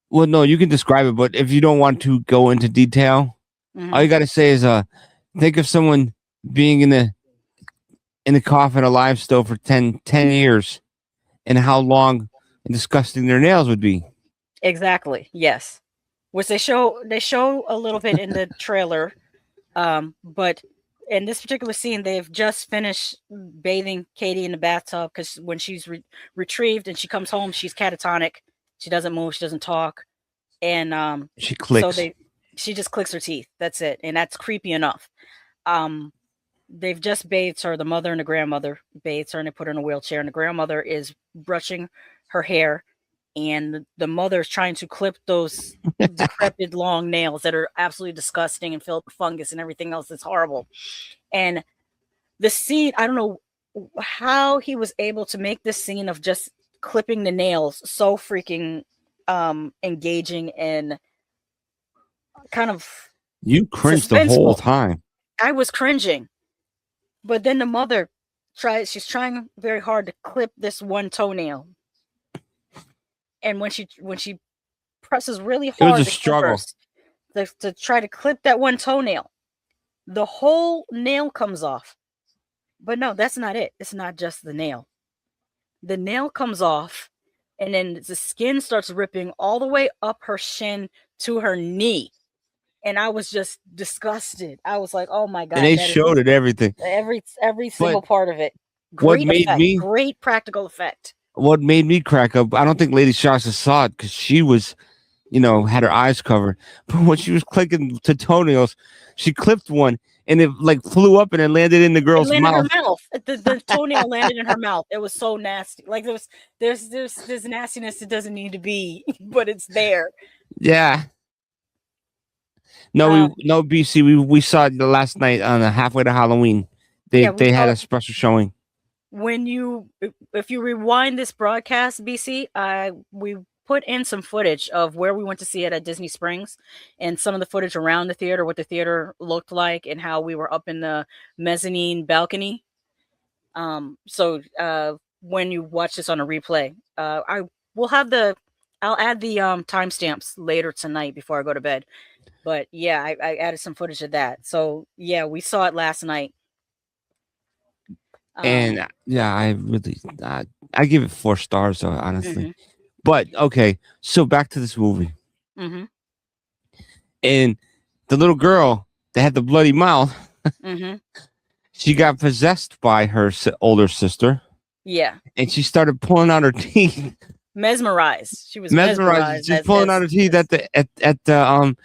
Well, no, you can describe it, but if you don't want to go into detail, all you got to say is, think of someone being in the coffin alive still for 10 years, and how long and disgusting their nails would be. Exactly. Yes. Which they show a little bit in the trailer, but in this particular scene, they've just finished bathing Katie in the bathtub because when she's retrieved and she comes home, she's catatonic. She doesn't move. She doesn't talk, and she clicks. So she just clicks her teeth. That's it, and that's creepy enough. They've just bathed her. The mother and the grandmother bathed her, and they put her in a wheelchair. And the grandmother is brushing her hair. And the mother is trying to clip those decrepit long nails that are absolutely disgusting and filled with fungus and everything else that's horrible. And the scene, I don't know how he was able to make this scene of just clipping the nails so freaking engaging and kind of. You cringed the whole time. I was cringing. But then the mother she's trying very hard to clip this one toenail. And when she presses really hard, it was a struggle to try to clip that one toenail, the whole nail comes off. But no, that's not it. It's not just the nail. The nail comes off, and then the skin starts ripping all the way up her shin to her knee. And I was just disgusted. I was like, "Oh my god!" And they showed it everything, every single part of it. Great practical effect. What made me crack up, I don't think Lady Shasha saw it because she was, had her eyes covered. But when she was clicking to toenails, she clipped one and it flew up and it landed in the girl's mouth. Her mouth. The toenail landed in her mouth. It was so nasty. Like there's nastiness that doesn't need to be, but it's there. Yeah. No, BC. We saw it the last night on halfway to Halloween. They had a special showing. If you rewind this broadcast, BC, we put in some footage of where we went to see it at Disney Springs and some of the footage around the theater, what the theater looked like and how we were up in the mezzanine balcony. So when you watch this on a replay, I'll add the timestamps later tonight before I go to bed. But yeah, I added some footage of that. So yeah, we saw it last night. And yeah, I really, I give it 4 stars, honestly. But okay, so back to this movie. And the little girl that had the bloody mouth, she got possessed by her older sister, Yeah. and she started pulling out her teeth. Mesmerized. She was Mesmerized. mesmerized She's pulling out her teeth at the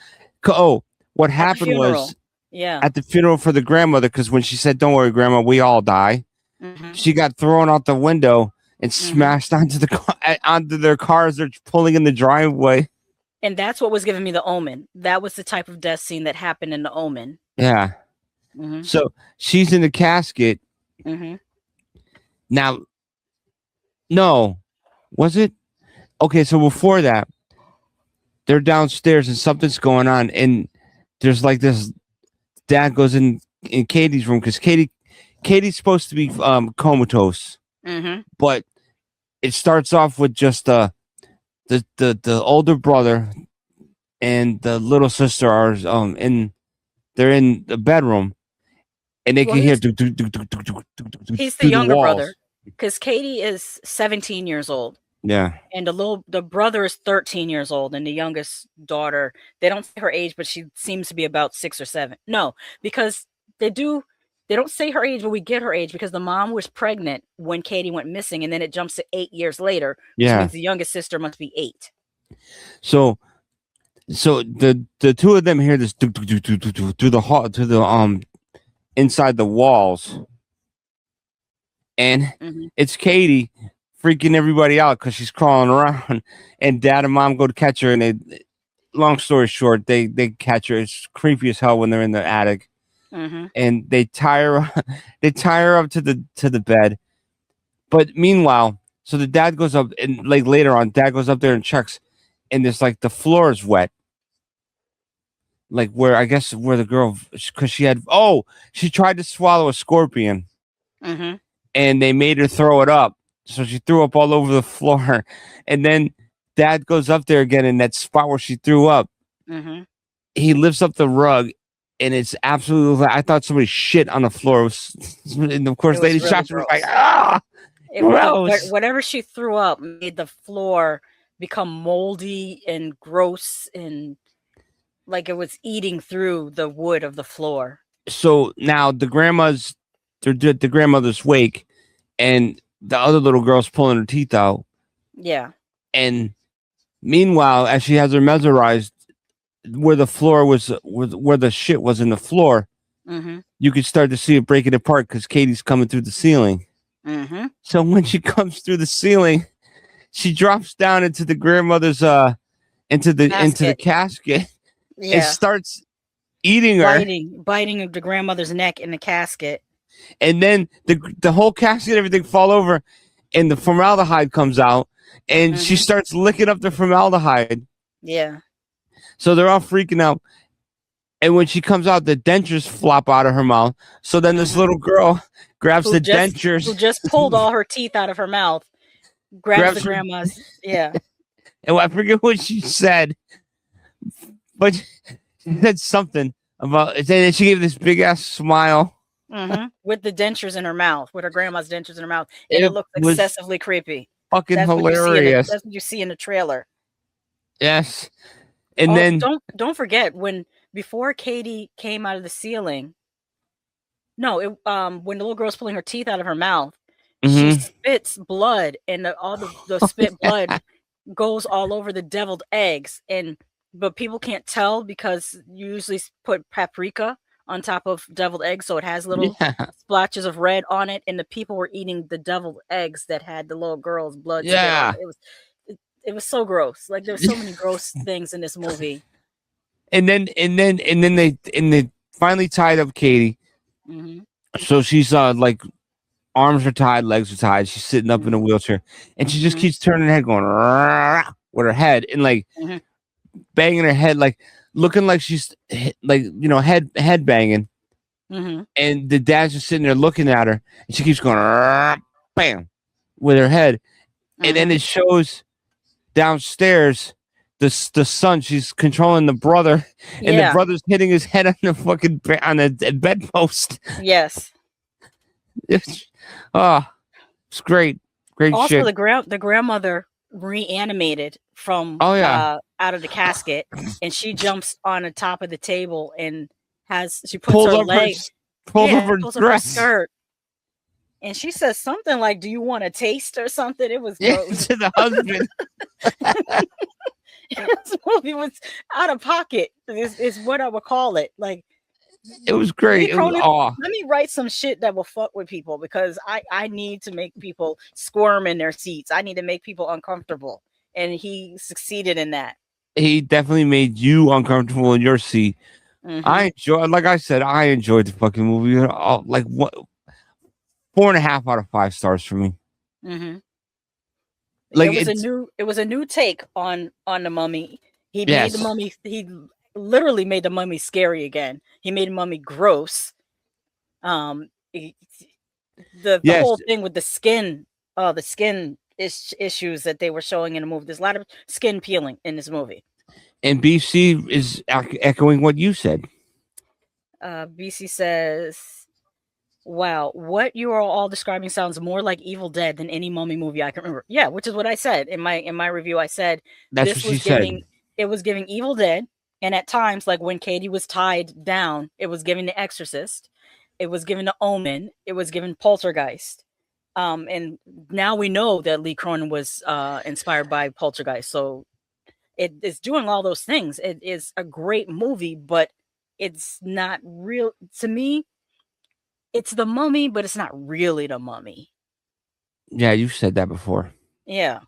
what happened was yeah. at the funeral for the grandmother, because when she said, "Don't worry, Grandma, we all die," she got thrown out the window and smashed onto onto their cars. They're pulling in the driveway. And that's what was giving me the Omen. That was the type of death scene that happened in the Omen. Yeah. So she's in the casket. Now, no, was it? Okay, so before that, they're downstairs and something's going on, and there's like this. Dad goes in Katie's room because Katie's supposed to be comatose, but it starts off with just the older brother and the little sister are they're in the bedroom, and they can hear he's the younger brother because Katie is 17 years old. Yeah. And the brother is 13 years old, and the youngest daughter, they don't say her age, but she seems to be about 6 or 7. No, because they don't say her age, but we get her age because the mom was pregnant when Katie went missing, and then it jumps to 8 years later, which means the youngest sister must be 8. So the two of them hear this through the hall, to the inside the walls, and it's Katie freaking everybody out because she's crawling around, and Dad and Mom go to catch her, and long story short, they catch her. It's creepy as hell when they're in the attic, and they tie her up to the bed. But meanwhile, so the dad goes up, and like later on, Dad goes up there and checks, and there's like the floor is wet, like where the girl, because she tried to swallow a scorpion, and they made her throw it up. So she threw up all over the floor, and then Dad goes up there again in that spot where she threw up. He lifts up the rug, and it's absolutely. I thought somebody shit on the floor. And of course, Lady Shasha was like, "Ah, gross." Whatever she threw up made the floor become moldy and gross, and like it was eating through the wood of the floor. So now the grandmother's wake, and the other little girl's pulling her teeth out. Yeah. And meanwhile, as she has her mesmerized, where the floor was, where the shit was in the floor, you could start to see it breaking apart because Katie's coming through the ceiling. So when she comes through the ceiling, she drops down into the grandmother's into the casket and starts eating her, biting the grandmother's neck in the casket. And then the whole casket and everything fall over, and the formaldehyde comes out, and she starts licking up the formaldehyde. Yeah. So they're all freaking out. And when she comes out, the dentures flop out of her mouth. So then this little girl grabs dentures. Who just pulled all her teeth out of her mouth. Grabs the grandma's. Yeah. And I forget what she said, but she said something about it. And she gave this big ass smile. With the dentures in her mouth, with her grandma's dentures in her mouth. And it looked excessively creepy. Fucking hilarious. That's what you see in the trailer. Yes. And then don't forget before Katie came out of the ceiling. No, when the little girl's pulling her teeth out of her mouth, she spits blood, and all the spit blood goes all over the deviled eggs. But people can't tell because you usually put paprika on top of deviled eggs, so it has little splotches of red on it, and the people were eating the deviled eggs that had the little girl's blood. Yeah, it was so gross. Like there were so many gross things in this movie. And then they finally tied up Katie. So she's like arms are tied, legs are tied. She's sitting up in a wheelchair, and she just keeps turning her head, going with her head, and like banging her head, like looking like she's like head banging. And the dad's just sitting there looking at her, and she keeps going bam with her head, and then it shows downstairs the son. She's controlling the brother, and the brother's hitting his head on the fucking bedpost. Yes. It's great Also, shit. the grandmother reanimated from out of the casket, and she jumps on the top of the table and she puts her leg. Pulls Yeah, up her pulls up her dress. skirt. And she says something like, "Do you want a taste or something?" It was Yeah, gross. to the husband. This movie was out of pocket. Is what I would call it. Like It was Lee great. It was Cronin, aw. let me write some shit that will fuck with people because I need to make people squirm in their seats. I need to make people uncomfortable, and he succeeded in that. He definitely made you uncomfortable in your seat. I enjoyed, like I said, I enjoyed the fucking movie. Like what, 4.5 out of 5 stars for me. Mm-hmm. Like it was a new take on the Mummy. He made Yes. the Mummy. He literally made the Mummy scary again. He made the Mummy gross. The Yes. whole thing with the skin issues that they were showing in the movie. There's a lot of skin peeling in this movie. And BC is echoing what you said. BC says, "Wow, what you are all describing sounds more like Evil Dead than any Mummy movie I can remember." Yeah, which is what I said in my review. I said That's this what was she said. giving it was giving Evil Dead, and at times, like when Katie was tied down, it was giving The Exorcist, it was giving The Omen, it was giving Poltergeist. And now we know that Lee Cronin was inspired by Poltergeist, so it is doing all those things. It is a great movie, but it's not real to me. It's the Mummy, but it's not really the Mummy. Yeah, you said that before. Yeah.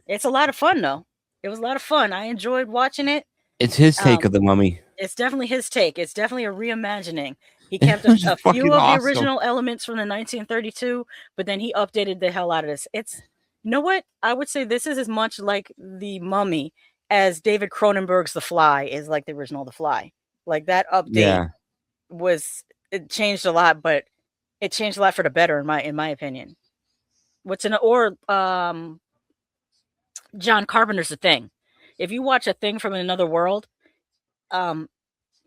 It's a lot of fun, though. It was a lot of fun. I enjoyed watching it. It's his take of the Mummy. It's definitely his take. It's definitely a reimagining. He It kept was a fucking few of the awesome. original elements from the 1932, but then he updated the hell out of this. It's, you know what? I would say this is as much like the Mummy as David Cronenberg's The Fly is like the original The Fly. Like that update it changed a lot, but it changed a lot for the better in my opinion. John Carpenter's The Thing. If you watch A Thing from Another World,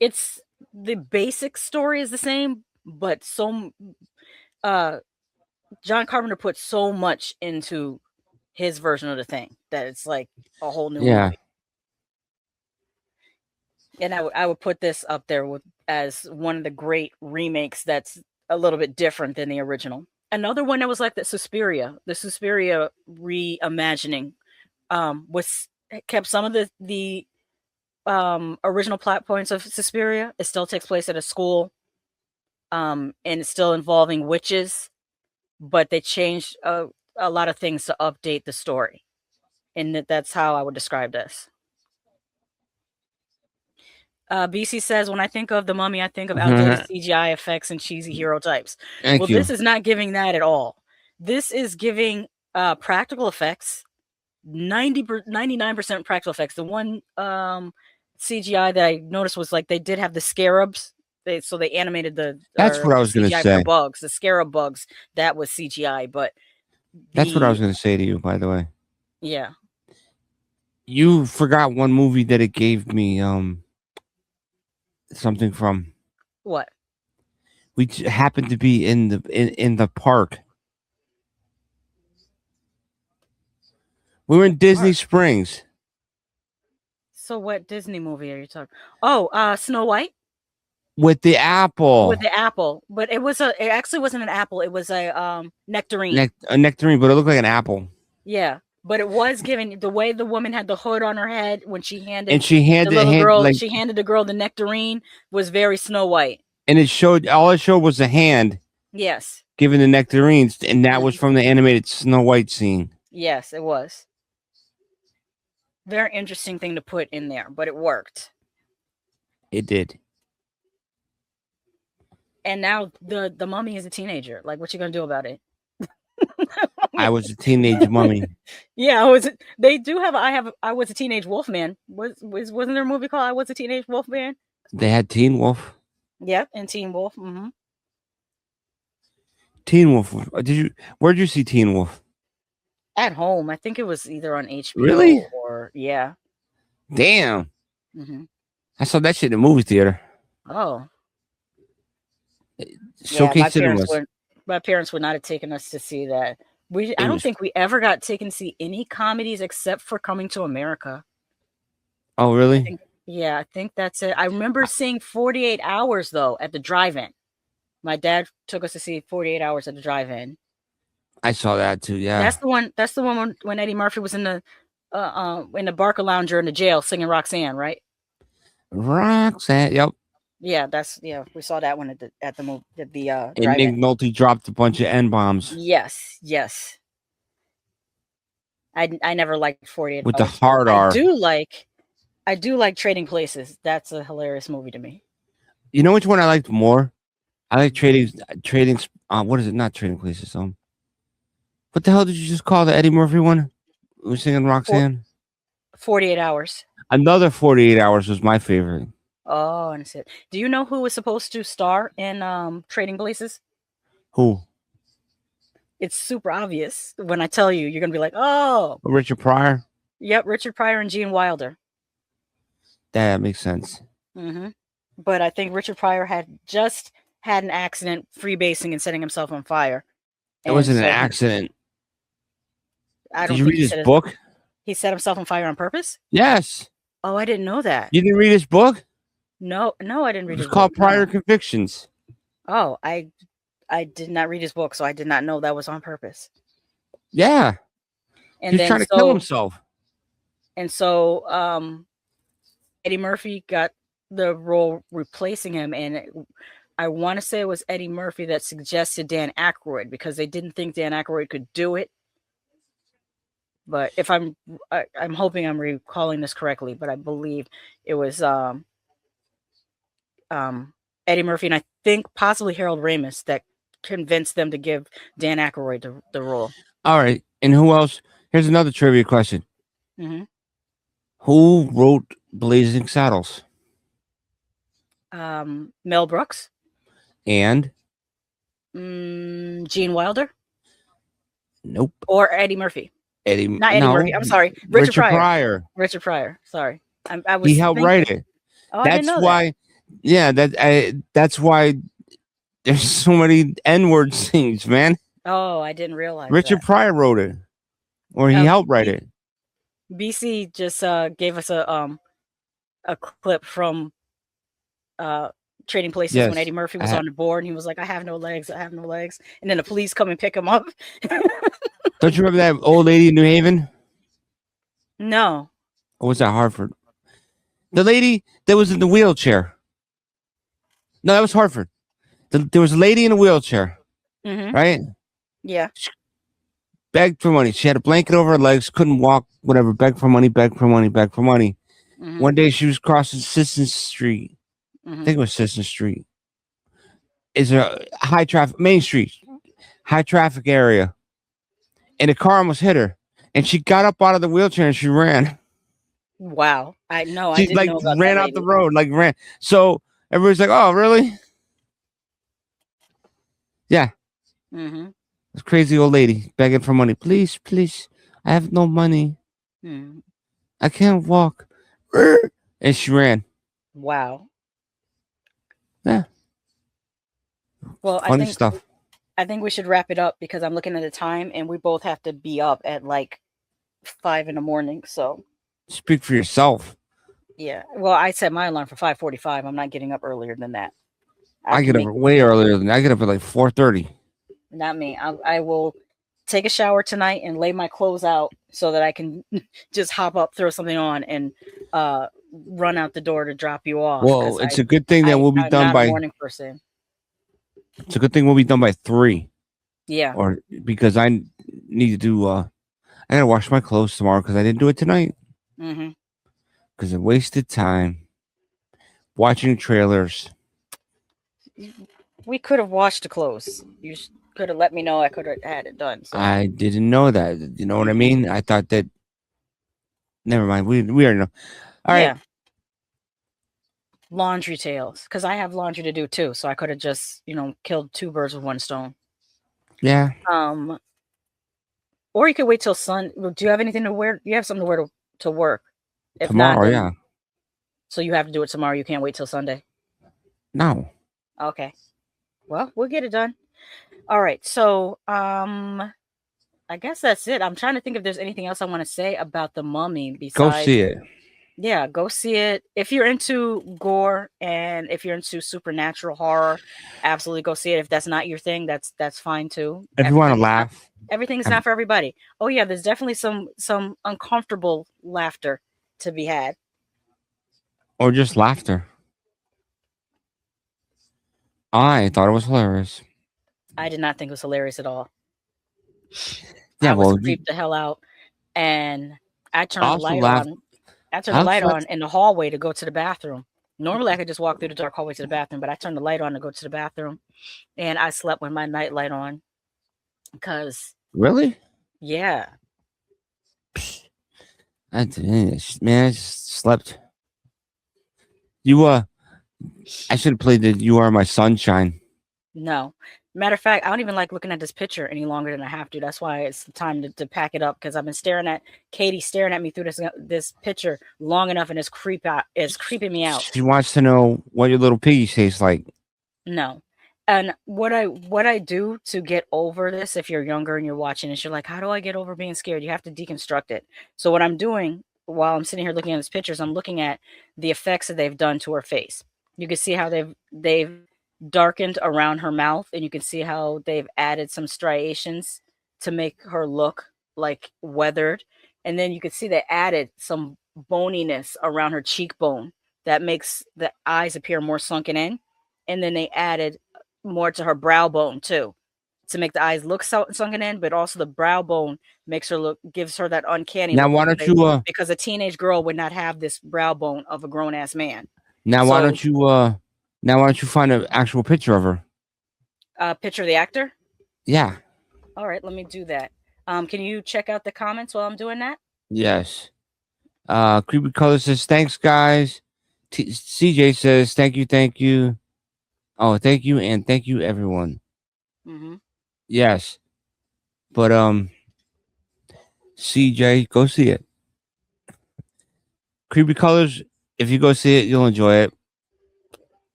it's the basic story is the same, but John Carpenter put so much into his version of The Thing that it's like a whole new movie. And I would put this up there as one of the great remakes that's a little bit different than the original. Another one that was like the Suspiria reimagining kept some of the original plot points of Suspiria. It still takes place at a school, and it's still involving witches, but they changed a lot of things to update the story, and that's how I would describe this. BC says, when I think of the Mummy, I think of outdated CGI effects and cheesy hero types. Thank you. This is not giving that at all. This is giving practical effects, 99% practical effects. The one CGI that I noticed was like they did have the scarabs. They animated That's what I was going to say. Bugs, the scarab bugs. That was CGI, but that's what I was going to say to you, by the way. Yeah. You forgot one movie that it gave me something from. What? We happened to be in the park. We were in Disney Springs. So what Disney movie are you talking? Oh, Snow White? With the apple. With the apple. But it actually wasn't an apple. It was a nectarine. A nectarine, but it looked like an apple. Yeah. But it was given the way the woman had the hood on her head when she handed she handed the girl the nectarine was very Snow White. And all it showed was the hand. Yes. Giving the nectarines, and that was from the animated Snow White scene. Yes, it was. Very interesting thing to put in there, but it worked. It did. And now the mummy is a teenager. Like, what you gonna do about it? I was a teenage mummy. Yeah, they do have. I was a teenage wolfman. Wasn't there a movie called I Was a Teenage Wolfman? They had Teen Wolf. Yep, and Teen Wolf. Mm-hmm. Teen Wolf. Where'd you see Teen Wolf? At home. I think it was either on HBO. Really? Or yeah. Damn. Mm-hmm. I saw that shit in the movie theater. Oh. Showcase cinemas. My parents would not have taken us to see that. I don't think we ever got taken to see any comedies except for Coming to America. Oh, really? I think that's it. I remember seeing 48 Hours though at the drive-in. My dad took us to see 48 Hours at the drive-in. I saw that too. Yeah. That's the one. That's the one when Eddie Murphy was in the Barker Lounger in the jail singing Roxanne, right? Roxanne. Yep. Yeah, we saw that one at the And drive-in. Nick Nolte dropped a bunch of N-bombs Yes. I never liked 48 with the Hours. hard R. I do like Trading Places. That's a hilarious movie to me. You know which one I liked more? I like trading. What is it? Not Trading Places. What the hell did you just call the Eddie Murphy one? Who was singing Roxanne? 48 Hours. Another 48 Hours was my favorite. Oh, and it's it. Do you know who was supposed to star in Trading Places? Who? It's super obvious. When I tell you, you're gonna be like, "Oh, Richard Pryor." Yep, Richard Pryor and Gene Wilder. That makes sense. Mm-hmm. But I think Richard Pryor had just had an accident freebasing and setting himself on fire. It wasn't an accident. Did you read his book? He set himself on fire on purpose? Yes. Oh, I didn't know that. You didn't read his book? No, I didn't read his book. It's called Prior Convictions. Oh, I did not read his book, so I did not know that was on purpose. Yeah. And He's trying to kill himself. And so Eddie Murphy got the role replacing him, and I want to say it was Eddie Murphy that suggested Dan Aykroyd because they didn't think Dan Aykroyd could do it. But if I'm hoping I'm recalling this correctly, but I believe it was Eddie Murphy and I think possibly Harold Ramis that convinced them to give Dan Aykroyd the role. All right, and who else? Here's another trivia question. Mm-hmm. Who wrote Blazing Saddles? Mel Brooks. And? Gene Wilder. Nope. Or Eddie Murphy. Not Eddie Murphy. I'm sorry. Richard Pryor. Richard Pryor. Sorry. I was. He helped write it. Oh, I didn't know why. That. Yeah, that's why there's so many N-word things, man. Oh, I didn't realize. Richard Pryor wrote it, or he helped write it. BC just gave us a clip from Trading Places when Eddie Murphy was on the board, and he was like, "I have no legs. I have no legs," and then the police come and pick him up. Don't you remember that old lady in New Haven? No. Or was that Hartford? The lady that was in the wheelchair. No, that was Hartford. There was a lady in a wheelchair, right? Yeah. She begged for money. She had a blanket over her legs, couldn't walk, whatever. Begged for money, begged for money, begged for money. One day she was crossing Sisson Street. I think it was Sisson Street. It's a high traffic, Main Street, high traffic area. And a car almost hit her. And she got up out of the wheelchair and she ran. Wow. I didn't know about ran out the road, ran. So everybody's like, "Oh, really?" Yeah. This crazy old lady begging for money. "Please, please, I have no money. I can't walk." And she ran. Wow. Yeah. Well, funny stuff. I think we should wrap it up because I'm looking at the time and we both have to be up at like 5 a.m. So speak for yourself. Yeah. Well, I set my alarm for 5:45. I'm not getting up earlier than that. I get up way earlier than that. I get up at like 4:30. Not me. I will take a shower tonight and lay my clothes out so that I can just hop up, throw something on, and run out the door to drop you off. Well, it's a good thing that we'll be done by. I'm not a morning person. It's a good thing we'll be done by 3. Yeah. Or because I need to do. I gotta wash my clothes tomorrow because I didn't do it tonight. Because I wasted time watching trailers. We could have washed the clothes. You could have let me know. I could have had it done. So. I didn't know that. You know what I mean? I thought that. Never mind. We already know. All right. Laundry tales, because I have laundry to do too. So I could have just, killed 2 birds with 1 stone. Yeah. Or you could wait till Sunday. Do you have anything to wear? You have something to wear to work. If tomorrow, not, yeah. So you have to do it tomorrow. You can't wait till Sunday. No. Okay. Well, we'll get it done. All right. So, I guess that's it. I'm trying to think if there's anything else I want to say about The Mummy besides. Go see it. Yeah, go see it. If you're into gore and if you're into supernatural horror, absolutely go see it. If that's not your thing, that's fine too. If you want to laugh, Everything is not for everybody. Oh yeah, there's definitely some uncomfortable laughter to be had. or just laughter. I thought it was hilarious. I did not think it was hilarious at all. Yeah, I was well, creeped the hell out, and I turned the also light laughed. on. I turned I the light also on in the hallway to go to the bathroom. Normally, I could just walk through the dark hallway to the bathroom, but I turned the light on to go to the bathroom, and I slept with my night light on because, really, yeah, I man, I just slept. You I should have played the "You Are My Sunshine." no. Matter of fact, I don't even like looking at this picture any longer than I have to. That's why it's time to pack it up because I've been staring at Katie staring at me through this picture long enough, and it's creeping me out. She wants to know what your little piggy tastes like. No. And what I do to get over this, if you're younger and you're watching this, you're like, how do I get over being scared? You have to deconstruct it. So what I'm doing while I'm sitting here looking at these pictures, I'm looking at the effects that they've done to her face. You can see how they've darkened around her mouth, and you can see how they've added some striations to make her look like weathered. And then you can see they added some boniness around her cheekbone that makes the eyes appear more sunken in. And then they added more to her brow bone too to make the eyes look sunken in, but also the brow bone gives her that uncanny Now, look why don't you because a teenage girl would not have this brow bone of a grown ass man. now why don't you find an actual picture of her? Picture of the actor? Yeah. All right, let me do that. Can you check out the comments while I'm doing that? Yes. Creepy Color says thanks, guys. CJ says thank you. Oh, thank you and thank you, everyone. Mm-hmm. Yes, but CJ, go see it. Creepy Colors. If you go see it, you'll enjoy it.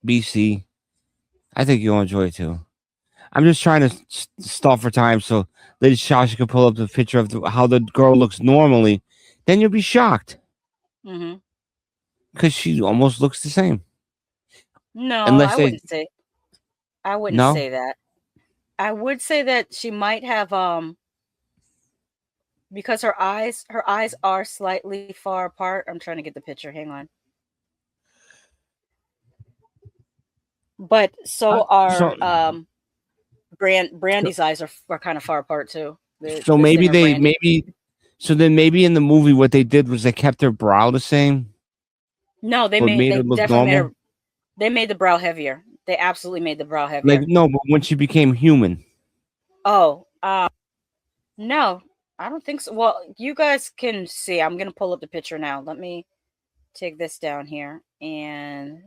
BC, I think you'll enjoy it too. I'm just trying to stall for time so Lady Shasha can pull up the picture of how the girl looks normally. Then you'll be shocked. Mm-hmm. Because she almost looks the same. No, Unless I wouldn't say that. I would say that she might have because her eyes are slightly far apart. I'm trying to get the picture. Hang on. But so are Brandy's eyes are kind of far apart too. So maybe maybe in the movie what they did was they kept her brow the same. No, they made her look normal. They made the brow heavier. They absolutely made the brow heavier. Like no, but when she became human. Oh, no, I don't think so. Well, you guys can see. I'm gonna pull up the picture now. Let me take this down here, and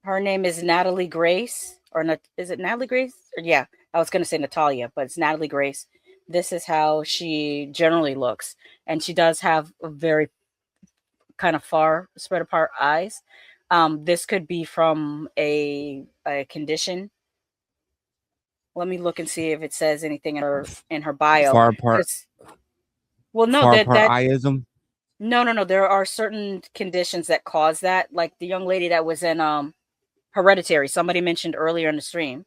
her name is Natalie Grace, or is it Natalie Grace? Or, yeah, I was gonna say Natalia, but it's Natalie Grace. This is how she generally looks, and she does have a very kind of far spread apart eyes. This could be from a condition. Let me look and see if it says anything in her bio. Far apart. Well, no, far apart eyism. No. There are certain conditions that cause that, like the young lady that was in Hereditary. Somebody mentioned earlier in the stream.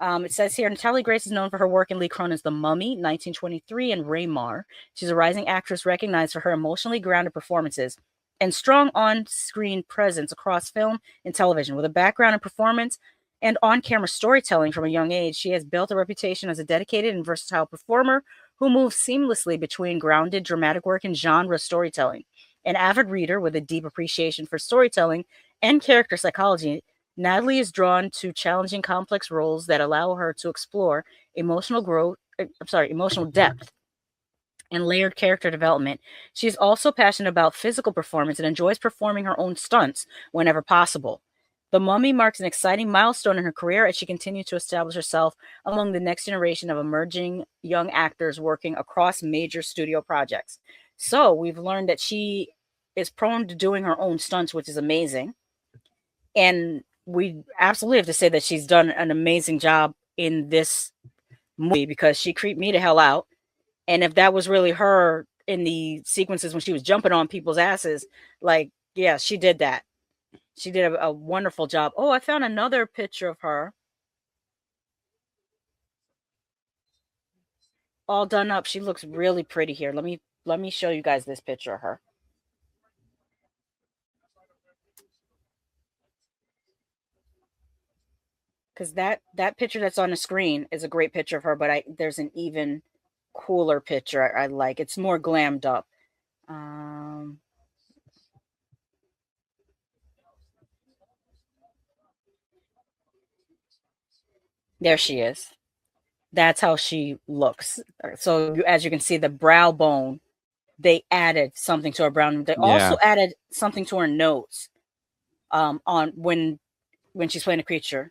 It says here, Natalie Grace is known for her work in Lee Cronin's The Mummy, 1923, and Raymar. She's a rising actress recognized for her emotionally grounded performances and strong on-screen presence across film and television. With a background in performance and on-camera storytelling from a young age, she has built a reputation as a dedicated and versatile performer who moves seamlessly between grounded dramatic work and genre storytelling. An avid reader with a deep appreciation for storytelling and character psychology, Natalie is drawn to challenging, complex roles that allow her to explore emotional depth and layered character development. She is also passionate about physical performance and enjoys performing her own stunts whenever possible. The Mummy marks an exciting milestone in her career as she continues to establish herself among the next generation of emerging young actors working across major studio projects. So we've learned that she is prone to doing her own stunts, which is amazing. And we absolutely have to say that she's done an amazing job in this movie because she creeped me the hell out. And if that was really her in the sequences when she was jumping on people's asses. Like, yeah, she did that. She did a wonderful job. Oh, I found another picture of her. All done up. She looks really pretty here. Let me show you guys this picture of her. Because that picture that's on the screen is a great picture of her, but there's an even cooler picture I like. It's more glammed up. There she is. That's how she looks. So as you can see, the brow bone, they added something to her brow. They also added something to her nose. On when she's playing a creature.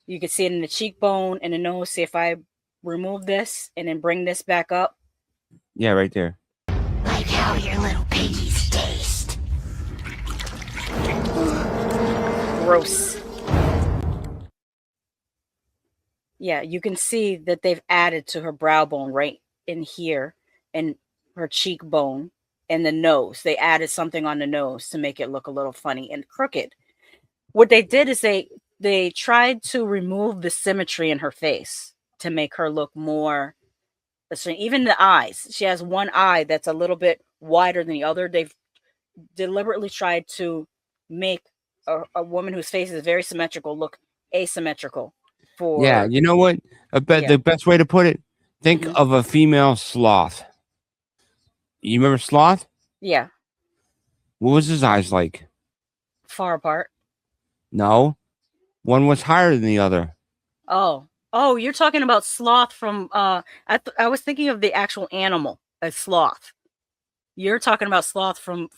You can see it in the cheekbone and the nose. See if I remove this and then bring this back up. Yeah, right there. Like how your little piggies taste. Gross. Yeah, you can see that they've added to her brow bone right in here and her cheekbone and the nose. They added something on the nose to make it look a little funny and crooked. What they did is they tried to remove the symmetry in her face to make her look more, even the eyes. She has one eye that's a little bit wider than the other. They've deliberately tried to make a woman whose face is very symmetrical look asymmetrical. Yeah, you know what? The best way to put it, think of a female sloth. You remember Sloth? Yeah. What was his eyes like? Far apart. No. One was higher than the other. Oh, you're talking about Sloth from I was thinking of the actual animal, a sloth. You're talking about Sloth from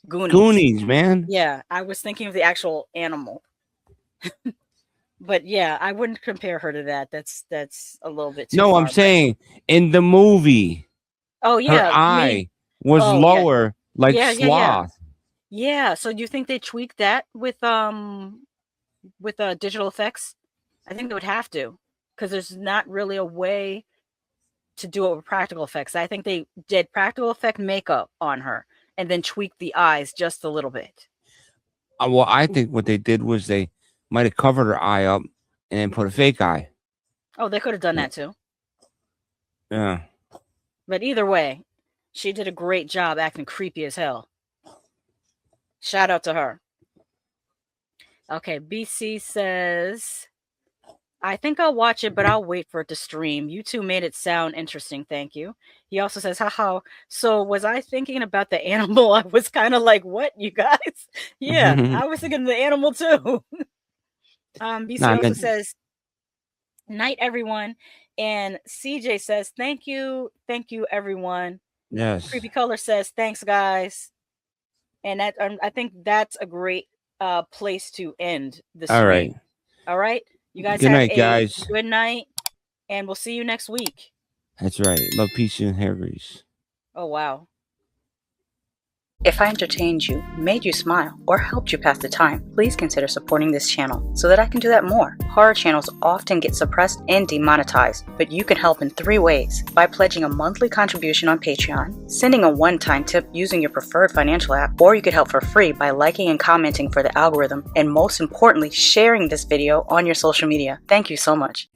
Goonies. Goonies, man. Yeah, I was thinking of the actual animal. But yeah, I wouldn't compare her to that. That's a little bit too far, I'm saying in the movie. Oh yeah, her eye was lower, like Sloth. Yeah. So do you think they tweaked that with digital effects? I think they would have to, because there's not really a way to do it with practical effects. I think they did practical effect makeup on her and then tweaked the eyes just a little bit. Well, I think what they did was they might have covered her eye up and then put a fake eye. Oh, they could have done that too. Yeah. But either way, she did a great job acting creepy as hell. Shout out to her. Okay, BC says, I think I'll watch it, but I'll wait for it to stream. You two made it sound interesting. Thank you. He also says, haha. So was I thinking about the animal? I was kind of like, what, you guys? Yeah, I was thinking of the animal too. BC also says, night, everyone. And CJ says, thank you, everyone. Yes. Creepy Color says, thanks, guys. And that I think that's a great place to end the stream. All right. All right. You guys good have night, guys. Good night, and we'll see you next week. That's right. Love, peace, and hair grease. Oh, wow. If I entertained you, made you smile, or helped you pass the time, please consider supporting this channel so that I can do that more. Horror channels often get suppressed and demonetized, but you can help in 3 ways: by pledging a monthly contribution on Patreon, sending a one-time tip using your preferred financial app, or you could help for free by liking and commenting for the algorithm, and most importantly, sharing this video on your social media. Thank you so much.